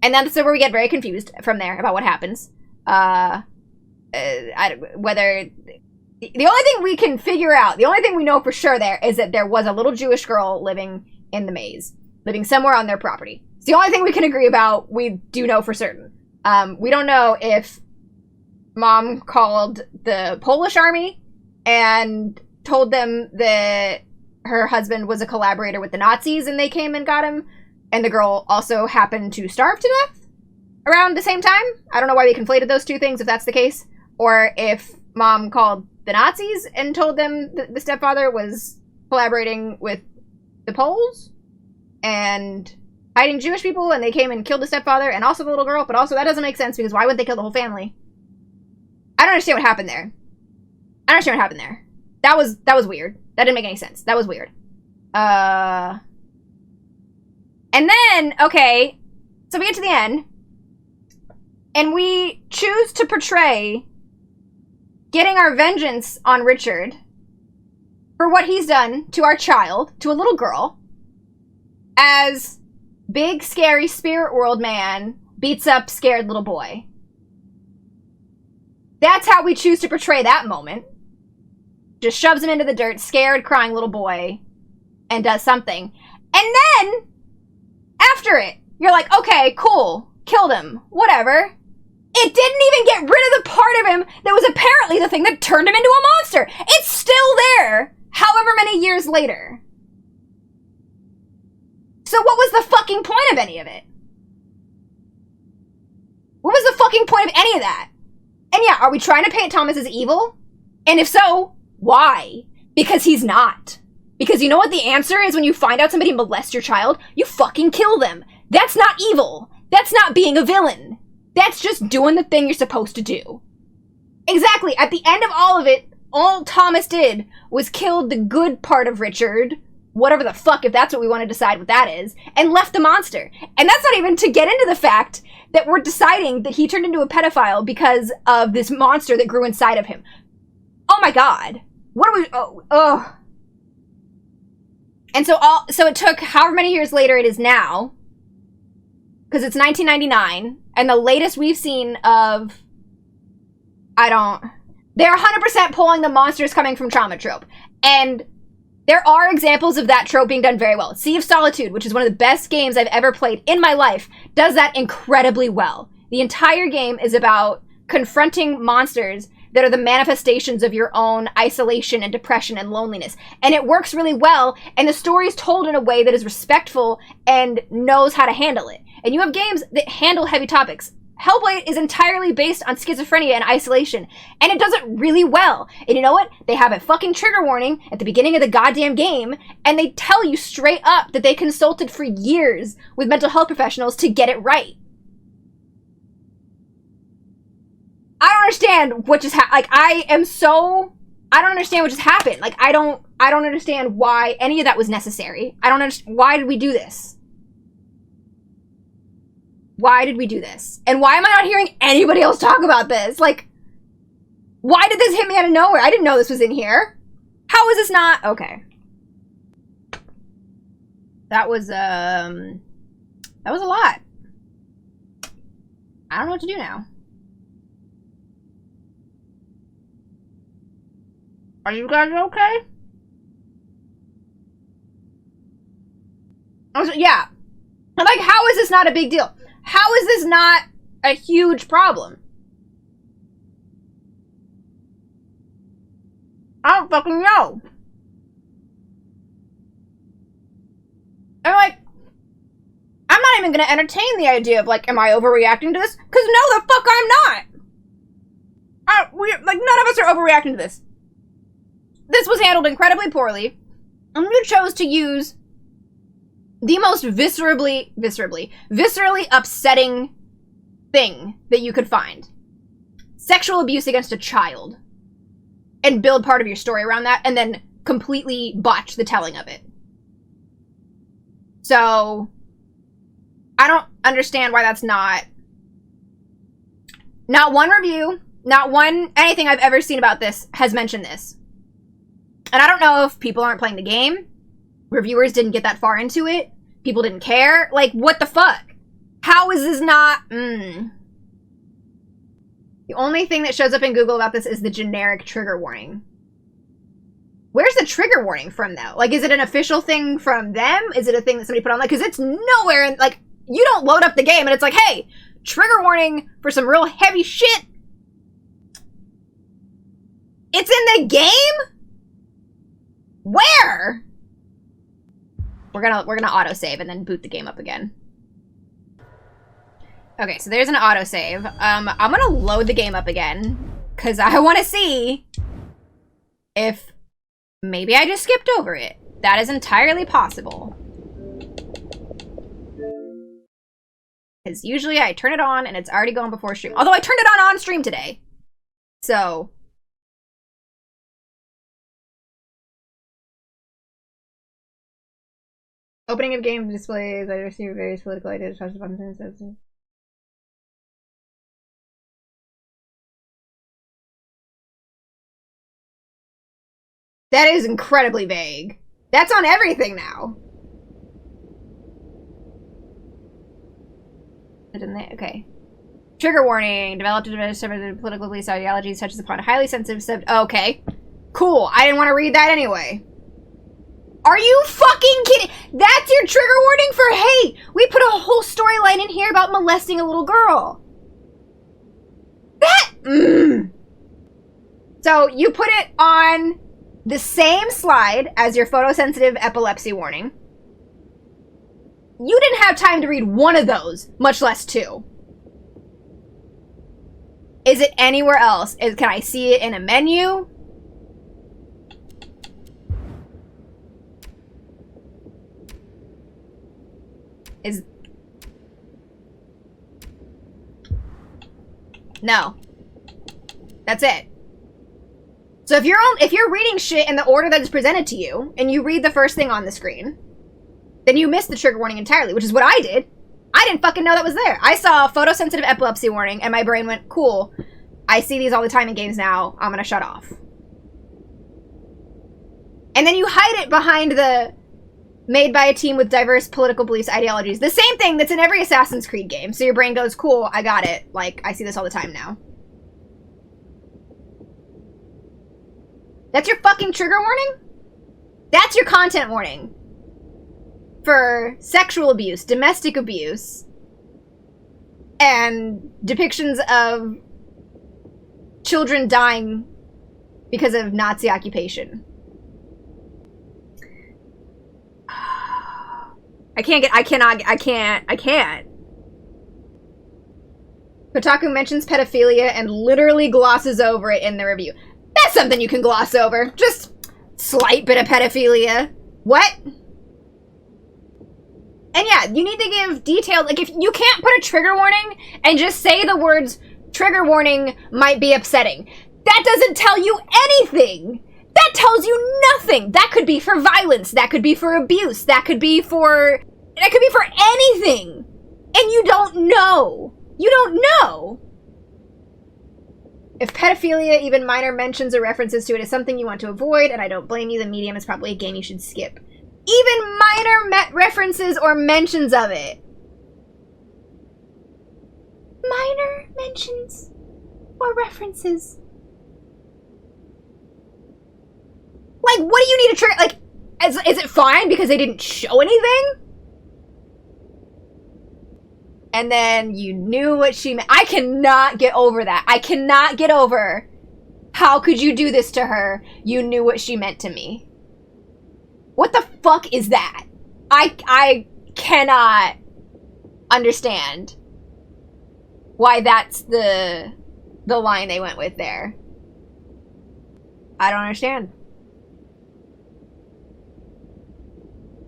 And that's where we get very confused from there about what happens. Whether... The only thing we can figure out, the only thing we know for sure there is that there was a little Jewish girl living in the maze. Living somewhere on their property. It's the only thing we can agree about, we do know for certain. We don't know if Mom called the Polish army and told them that her husband was a collaborator with the Nazis and they came and got him, and the girl also happened to starve to death around the same time. I don't know why we conflated those two things if that's the case. Or if Mom called the Nazis and told them that the stepfather was collaborating with the Poles and hiding Jewish people, and they came and killed the stepfather and also the little girl, but also that doesn't make sense because why would they kill the whole family? I don't understand what happened there. That was weird. That didn't make any sense. That was weird. And then, okay, so we get to the end, and we choose to portray getting our vengeance on Richard for what he's done to our child, to a little girl, as big, scary spirit world man beats up scared little boy. That's how we choose to portray that moment. Just shoves him into the dirt, scared, crying little boy, and does something. And then, after it, you're like, okay, cool, killed him, whatever. It didn't even get rid of the part of him that was apparently the thing that turned him into a monster. It's still there, however many years later. So what was the fucking point of any of it? What was the fucking point of any of that? And yeah, are we trying to paint Thomas as evil? And if so, why? Because he's not. Because you know what the answer is when you find out somebody molests your child? You fucking kill them. That's not evil. That's not being a villain. That's just doing the thing you're supposed to do. Exactly. At the end of all of it, all Thomas did was kill the good part of Richard, whatever the fuck, if that's what we want to decide what that is, and left the monster. And that's not even to get into the fact that we're deciding that he turned into a pedophile because of this monster that grew inside of him. Oh my god. What are we... Oh. And so it took however many years later it is now, because it's 1999, and the latest we've seen of... They're 100% pulling the monsters coming from trauma trope. And there are examples of that trope being done very well. Sea of Solitude, which is one of the best games I've ever played in my life, does that incredibly well. The entire game is about confronting monsters that are the manifestations of your own isolation and depression and loneliness. And it works really well, and the story is told in a way that is respectful and knows how to handle it. And you have games that handle heavy topics. Hellblade is entirely based on schizophrenia and isolation, and it does it really well. And you know what? They have a fucking trigger warning at the beginning of the goddamn game, and they tell you straight up that they consulted for years with mental health professionals to get it right. I don't understand what just happened. Like, I don't understand what just happened. Like, I don't understand why any of that was necessary. I don't understand. Why did we do this? Why did we do this? And why am I not hearing anybody else talk about this? Like, why did this hit me out of nowhere? I didn't know this was in here. How is this not? Okay. That was a lot. I don't know what to do now. Are you guys okay? Yeah. I'm like, how is this not a big deal? How is this not a huge problem? I don't fucking know. I'm like, I'm not even gonna entertain the idea of, like, am I overreacting to this? Because no, the fuck I'm not. None of us are overreacting to this. This was handled incredibly poorly, and you chose to use the most viscerally upsetting thing that you could find. Sexual abuse against a child. And build part of your story around that, and then completely botch the telling of it. So, I don't understand why that's not one review, not one anything I've ever seen about this has mentioned this. And I don't know if people aren't playing the game. Reviewers didn't get that far into it. People didn't care. Like, what the fuck? How is this not... The only thing that shows up in Google about this is the generic trigger warning. Where's the trigger warning from, though? Like, is it an official thing from them? Is it a thing that somebody put on? Like, because it's nowhere in... Like, you don't load up the game and it's like, hey, trigger warning for some real heavy shit. It's in the game? Where? We're gonna autosave and then boot the game up again. Okay, so there's an autosave. I'm gonna load the game up again because I want to see if maybe I just skipped over it. That is entirely possible. Because usually I turn it on and it's already going before stream. Although I turned it on stream today. So... Opening of game displays, I receive various political ideas, that is incredibly vague. That's on everything now. Okay. Trigger warning. Developed to some of the political police ideologies touches upon a highly sensitive subject. Okay. Cool. I didn't want to read that anyway. Are you fucking kidding? That's your trigger warning for, hey, we put a whole storyline in here about molesting a little girl. That, So you put it on the same slide as your photosensitive epilepsy warning. You didn't have time to read one of those, much less two. Is it anywhere else? Can I see it in a menu? Is... No. That's it. So if you're reading shit in the order that is presented to you, and you read the first thing on the screen, then you missed the trigger warning entirely, which is what I did. I didn't fucking know that was there. I saw photosensitive epilepsy warning, and my brain went, cool. I see these all the time in games now. I'm gonna shut off. And then you hide it behind the made by a team with diverse political beliefs, ideologies. The same thing that's in every Assassin's Creed game. So your brain goes, cool, I got it. Like, I see this all the time now. That's your fucking trigger warning? That's your content warning. For sexual abuse, domestic abuse, and depictions of children dying because of Nazi occupation. I can't. Kotaku mentions pedophilia and literally glosses over it in the review. That's something you can gloss over. Just slight bit of pedophilia. What? And yeah, you need to give detailed, like, if you can't put a trigger warning and just say the words, trigger warning might be upsetting. That doesn't tell you anything. That tells you nothing. That could be for violence. That could be for abuse. That could be for anything. And you don't know. You don't know. If pedophilia, even minor mentions or references to it, is something you want to avoid, and I don't blame you, the medium is probably a game you should skip. Even minor references or mentions of it. Minor mentions or references. Like, what do you need to trigger? Like, is it fine because they didn't show anything? And then you knew what she meant. I cannot get over that. I cannot get over. How could you do this to her? You knew what she meant to me. What the fuck is that? I cannot understand why that's the line they went with there. I don't understand.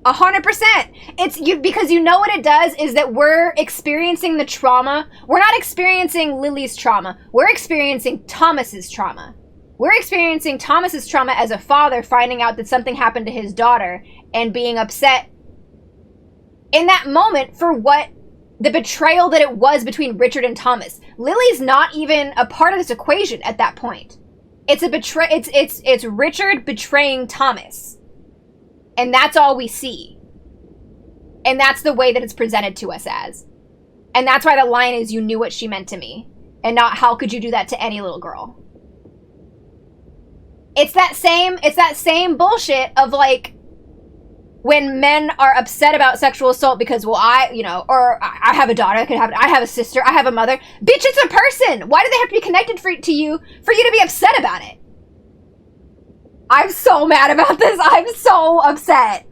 100%. It's you, because you know what it does is that we're experiencing the trauma. We're not experiencing Lily's trauma. We're experiencing Thomas's trauma. We're experiencing Thomas's trauma as a father, finding out that something happened to his daughter and being upset in that moment for what the betrayal that it was between Richard and Thomas. Lily's not even a part of this equation at that point. It's it's Richard betraying Thomas. And that's all we see. And that's the way that it's presented to us as. And that's why the line is, you knew what she meant to me. And not, how could you do that to any little girl? It's that same bullshit of, like, when men are upset about sexual assault because, well, I have a daughter, I have a sister, I have a mother. Bitch, it's a person! Why do they have to be connected to you for you to be upset about it? I'm so mad about this. I'm so upset.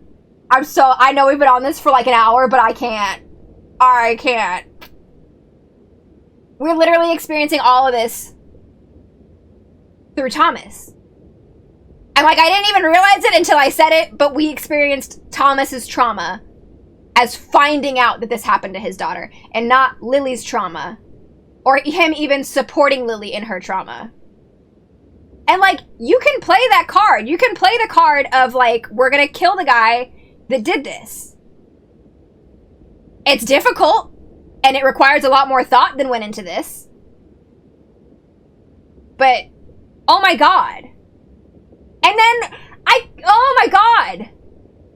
I know we've been on this for like an hour, but I can't. We're literally experiencing all of this through Thomas. And like, I didn't even realize it until I said it, but we experienced Thomas's trauma as finding out that this happened to his daughter, and not Lily's trauma, or him even supporting Lily in her trauma. And, like, you can play that card. You can play the card of, like, we're gonna kill the guy that did this. It's difficult, and it requires a lot more thought than went into this. But, oh my god. And then, oh my god.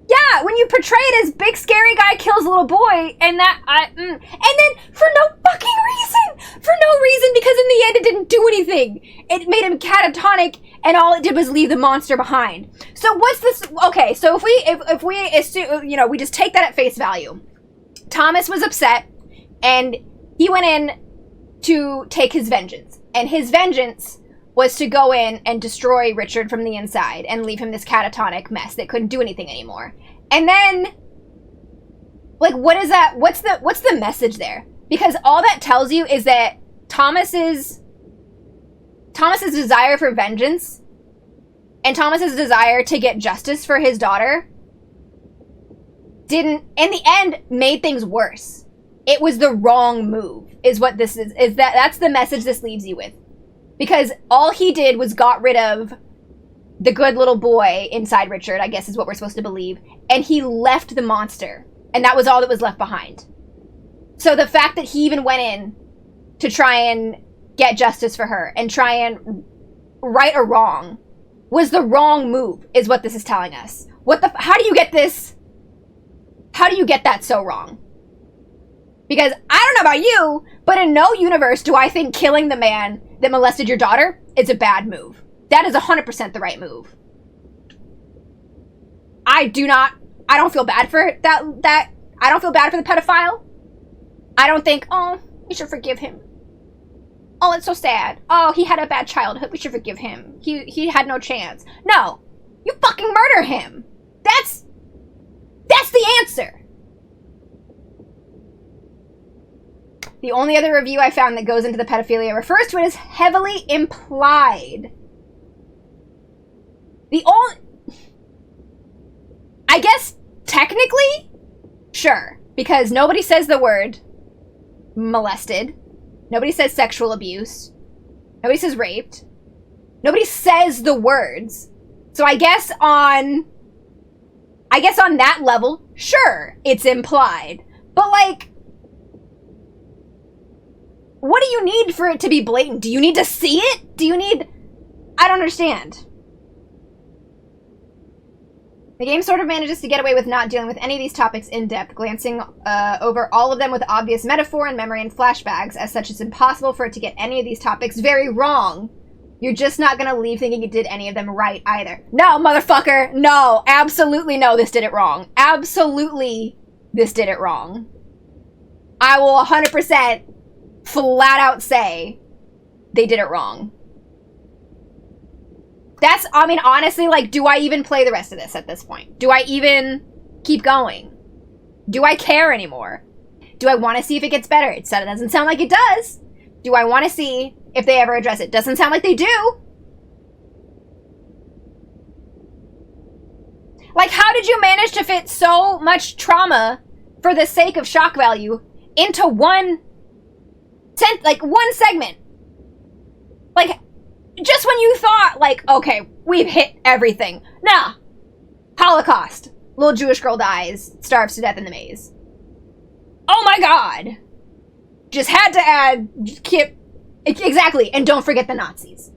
Yeah, when you portray it as big scary guy kills a little boy, and that, and then, for no fucking reason! For no reason, because in the end it didn't do anything! It made him catatonic, and all it did was leave the monster behind. So what's this, okay, so if we assume, you know, we just take that at face value. Thomas was upset, and he went in to take his vengeance. And his vengeance was to go in and destroy Richard from the inside and leave him this catatonic mess that couldn't do anything anymore. And then, like, what is that? What's the message there? Because all that tells you is that Thomas's desire for vengeance and Thomas's desire to get justice for his daughter didn't, in the end, made things worse. It was the wrong move, is what this is that's the message this leaves you with. Because all he did was got rid of the good little boy inside Richard, I guess is what we're supposed to believe, and he left the monster. And that was all that was left behind. So the fact that he even went in to try and get justice for her and try and right a wrong was the wrong move, is what this is telling us. How do you get this? How do you get that so wrong? Because I don't know about you, but in no universe do I think killing the man that molested your daughter is a bad move. That is 100% the right move. I don't feel bad for that. I don't feel bad for the pedophile. I don't think, oh, we should forgive him. Oh, it's so sad. Oh, he had a bad childhood. We should forgive him. He had no chance. No, you fucking murder him. That's the answer. The only other review I found that goes into the pedophilia refers to it as heavily implied. I guess, technically, sure. Because nobody says the word molested. Nobody says sexual abuse. Nobody says raped. Nobody says the words. So I guess on that level, sure, it's implied. But, like, what do you need for it to be blatant? Do you need to see it? I don't understand. The game sort of manages to get away with not dealing with any of these topics in depth, glancing over all of them with obvious metaphor and memory and flashbacks. As such, it's impossible for it to get any of these topics very wrong. You're just not gonna leave thinking it did any of them right either. No, motherfucker! No! Absolutely no, this did it wrong. Absolutely, this did it wrong. I will 100% flat out say they did it wrong. Honestly, like, do I even play the rest of this at this point? Do I even keep going? Do I care anymore? Do I want to see if it gets better? It doesn't sound like it does. Do I want to see if they ever address it? Doesn't sound like they do. Like, how did you manage to fit so much trauma for the sake of shock value into one segment? Like, just when you thought, like, okay, we've hit everything. Nah. Holocaust. Little Jewish girl dies, starves to death in the maze. Oh my god. Just had to add Kip. Exactly, and don't forget the Nazis.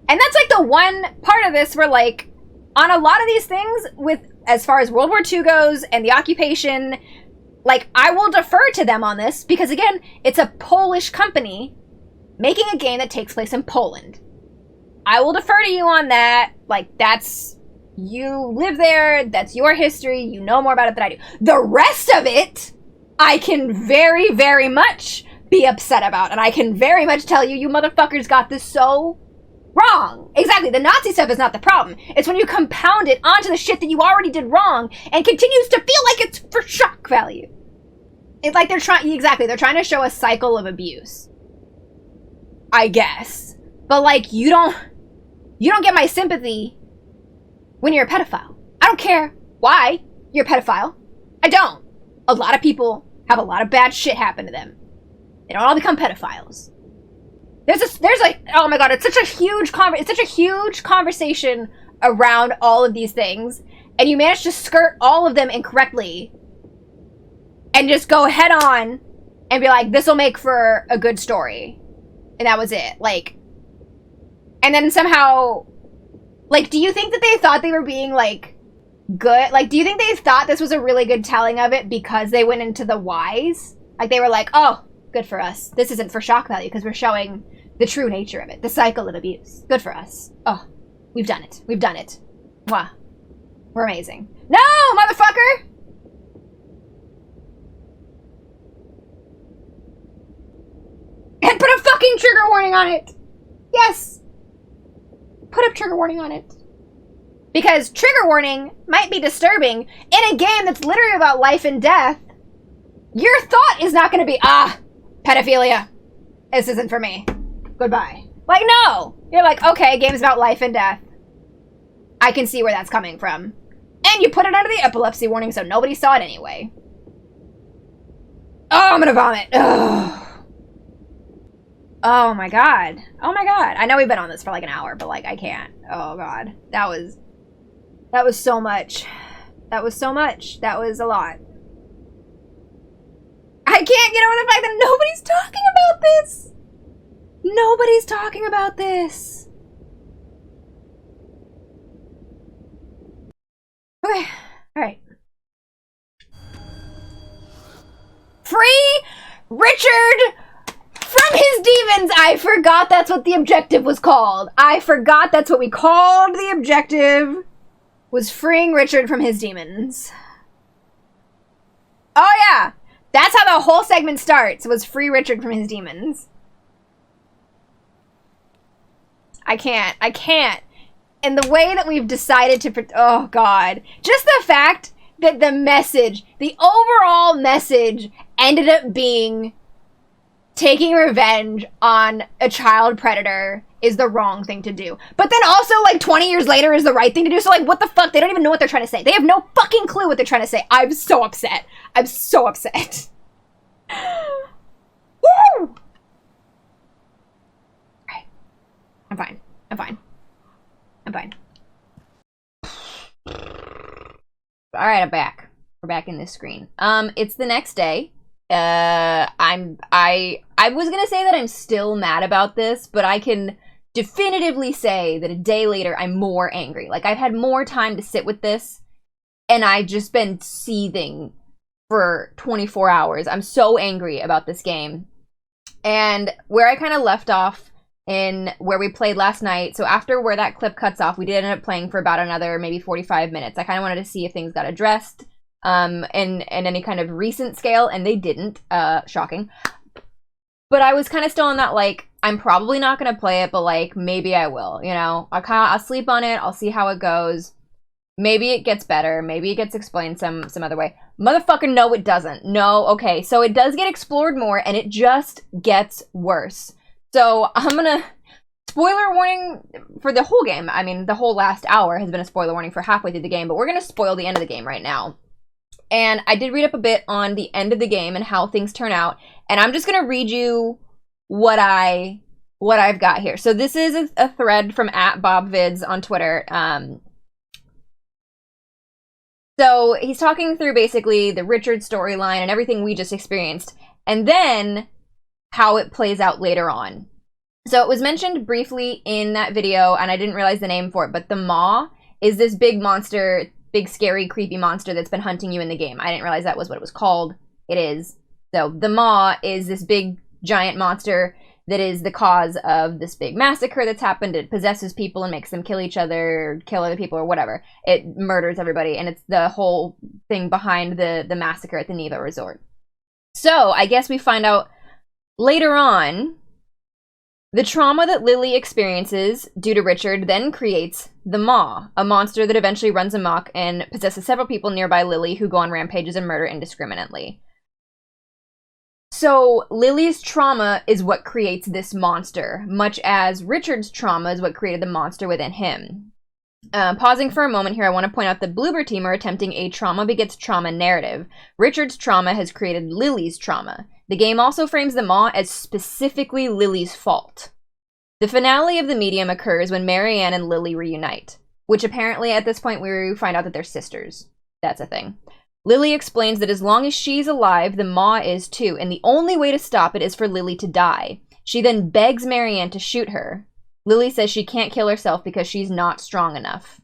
And that's like the one part of this where, like, on a lot of these things, with as far as World War II goes and the occupation, like, I will defer to them on this because, again, it's a Polish company making a game that takes place in Poland. I will defer to you on that. Like, you live there, that's your history, you know more about it than I do. The rest of it, I can very, very much be upset about, and I can very much tell you, you motherfuckers got this so wrong. Exactly, the Nazi stuff is not the problem. It's when you compound it onto the shit that you already did wrong and continues to feel like it's for shock value. It's like they're trying to show a cycle of abuse. I guess. But, like, you don't get my sympathy when you're a pedophile. I don't care why you're a pedophile. I don't. A lot of people have a lot of bad shit happen to them. They don't all become pedophiles. There's like, oh my god, it's such a huge conversation around all of these things, and you manage to skirt all of them incorrectly and just go head on and be like, this will make for a good story. And that was it. Like, and then somehow, like, do you think that they thought they were being, like, good? Like, do you think they thought this was a really good telling of it because they went into the whys? Like, they were like, oh, good for us. This isn't for shock value because we're showing the true nature of it. The cycle of abuse. Good for us. Oh, we've done it. We've done it. Wow. We're amazing. No, motherfucker! And put a fucking trigger warning on it! Yes! Put a trigger warning on it. Because trigger warning might be disturbing in a game that's literally about life and death. Your thought is not going to be, pedophilia. This isn't for me. Goodbye. Like, no! You're like, okay, game's about life and death. I can see where that's coming from. And you put it under the epilepsy warning so nobody saw it anyway. Oh, I'm gonna vomit. Ugh. Oh my god. Oh my god. I know we've been on this for like an hour, but like I can't. Oh god. That was so much. That was so much. That was a lot. I can't get over the fact that nobody's talking about this. Nobody's talking about this. Okay. Alright. Free Richard from his demons! I forgot that's what the objective was called. I forgot that's what we called the objective. Was freeing Richard from his demons. Oh yeah! That's how the whole segment starts, was free Richard from his demons. I can't. And the way that we've decided to... Oh god. Just the fact that the message, the overall message, ended up being taking revenge on a child predator is the wrong thing to do. But then also, like, 20 years later is the right thing to do. So, like, what the fuck? They don't even know what they're trying to say. They have no fucking clue what they're trying to say. I'm so upset. I'm so upset. Woo! Right. I'm fine. I'm fine. I'm fine. Alright, I'm back. We're back in this screen. It's the next day. I was gonna say that I'm still mad about this, but I can definitively say that a day later I'm more angry. Like, I've had more time to sit with this, and I've just been seething for 24 hours. I'm so angry about this game. And where I kind of left off in where we played last night, so after where that clip cuts off, we did end up playing for about another maybe 45 minutes. I kind of wanted to see if things got addressed in any kind of recent scale, and they didn't. Shocking. But I was kind of still in that, like, I'm probably not going to play it, but, like, maybe I will, you know? I'll sleep on it, I'll see how it goes. Maybe it gets better, maybe it gets explained some other way. Motherfucker, no, it doesn't. No, okay, so it does get explored more, and it just gets worse. So, I'm gonna... Spoiler warning for the whole game. I mean, the whole last hour has been a spoiler warning for halfway through the game, but we're gonna spoil the end of the game right now. And I did read up a bit on the end of the game and how things turn out, and I'm just gonna read you what I've got here. So this is a thread from @BobVids on Twitter. So he's talking through basically the Richard storyline and everything we just experienced, and then how it plays out later on. So it was mentioned briefly in that video, and I didn't realize the name for it, but the Maw is this big monster, big scary creepy monster that's been hunting you in the game. I didn't realize that was what it was called. It is. So the Maw is this big giant monster that is the cause of this big massacre that's happened. It possesses people and makes them kill each other, kill other people, or whatever. It murders everybody, and it's the whole thing behind the massacre at the Neva Resort. So I guess we find out later on the trauma that Lily experiences due to Richard then creates the Maw, a monster that eventually runs amok and possesses several people nearby Lily who go on rampages and murder indiscriminately. So Lily's trauma is what creates this monster, much as Richard's trauma is what created the monster within him. Pausing for a moment here, I want to point out that Bloober Team are attempting a trauma begets trauma narrative. Richard's trauma has created Lily's trauma. The game also frames the Maw as specifically Lily's fault. The finale of the medium occurs when Marianne and Lily reunite, which apparently at this point we find out that they're sisters. That's a thing. Lily explains that as long as she's alive, the Maw is too, and the only way to stop it is for Lily to die. She then begs Marianne to shoot her. Lily says she can't kill herself because she's not strong enough.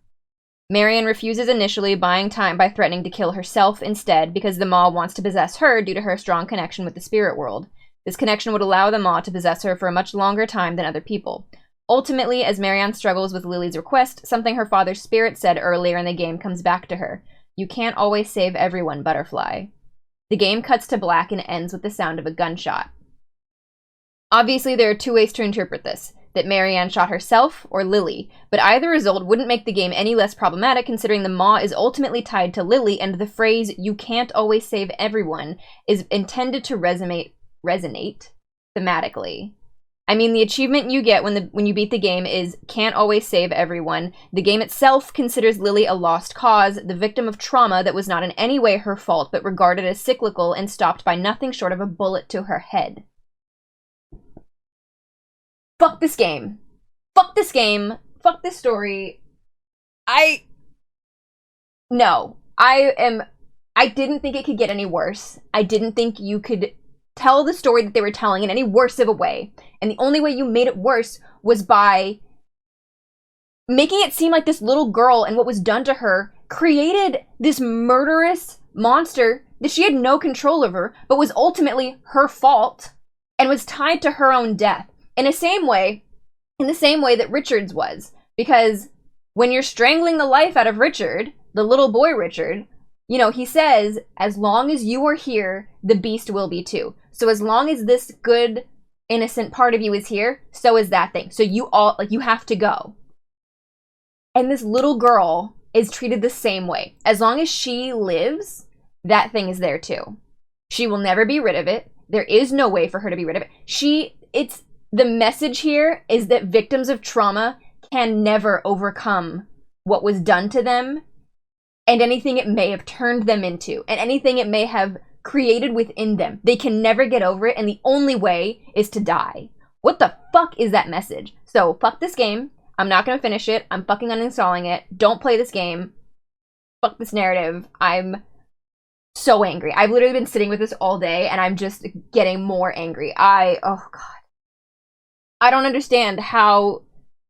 Marianne refuses initially, buying time by threatening to kill herself instead because the Maw wants to possess her due to her strong connection with the spirit world. This connection would allow the Maw to possess her for a much longer time than other people. Ultimately, as Marianne struggles with Lily's request, something her father's spirit said earlier in the game comes back to her. You can't always save everyone, Butterfly. The game cuts to black and ends with the sound of a gunshot. Obviously, there are two ways to interpret this. That Marianne shot herself or Lily, but either result wouldn't make the game any less problematic considering the Maw is ultimately tied to Lily and the phrase, you can't always save everyone, is intended to resonate thematically. I mean, the achievement you get when you beat the game is can't always save everyone. The game itself considers Lily a lost cause, the victim of trauma that was not in any way her fault, but regarded as cyclical and stopped by nothing short of a bullet to her head. Fuck this game. Fuck this game. Fuck this story. No. I didn't think it could get any worse. I didn't think you could tell the story that they were telling in any worse of a way. And the only way you made it worse was by making it seem like this little girl and what was done to her created this murderous monster that she had no control over, but was ultimately her fault and was tied to her own death. In the same way that Richard's was. Because when you're strangling the life out of Richard, the little boy Richard, you know, he says, as long as you are here, the beast will be too. So as long as this good, innocent part of you is here, so is that thing. So you have to go. And this little girl is treated the same way. As long as she lives, that thing is there too. She will never be rid of it. There is no way for her to be rid of it. The message here is that victims of trauma can never overcome what was done to them and anything it may have turned them into and anything it may have created within them. They can never get over it, and the only way is to die. What the fuck is that message? So, fuck this game. I'm not gonna finish it. I'm fucking uninstalling it. Don't play this game. Fuck this narrative. I'm so angry. I've literally been sitting with this all day, and I'm just getting more angry. Oh god. I don't understand how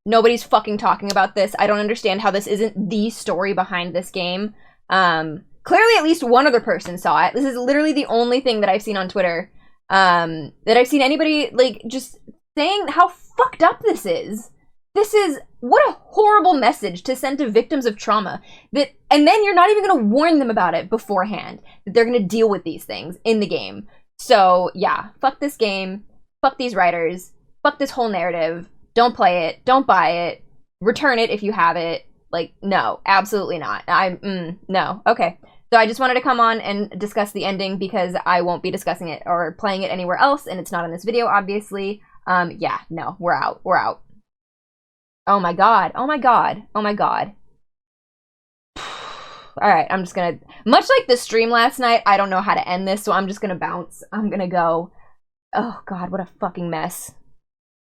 nobody's fucking talking about this. I don't understand how this isn't the story behind this game. Clearly at least one other person saw it. This is literally the only thing that I've seen on Twitter, that I've seen anybody, like, just saying how fucked up this is. This is, what a horrible message to send to victims of trauma. And then you're not even gonna warn them about it beforehand, that they're gonna deal with these things in the game. So, yeah, fuck this game, fuck these writers, fuck this whole narrative. Don't play it. Don't buy it. Return it if you have it. Like, no, absolutely not. No. Okay. So I just wanted to come on and discuss the ending because I won't be discussing it or playing it anywhere else, and it's not in this video, obviously. Yeah, no, we're out. We're out. Oh my god. Oh my god. Oh my god. Alright, I'm just gonna... Much like the stream last night, I don't know how to end this, so I'm just gonna bounce. I'm gonna go... Oh god, what a fucking mess.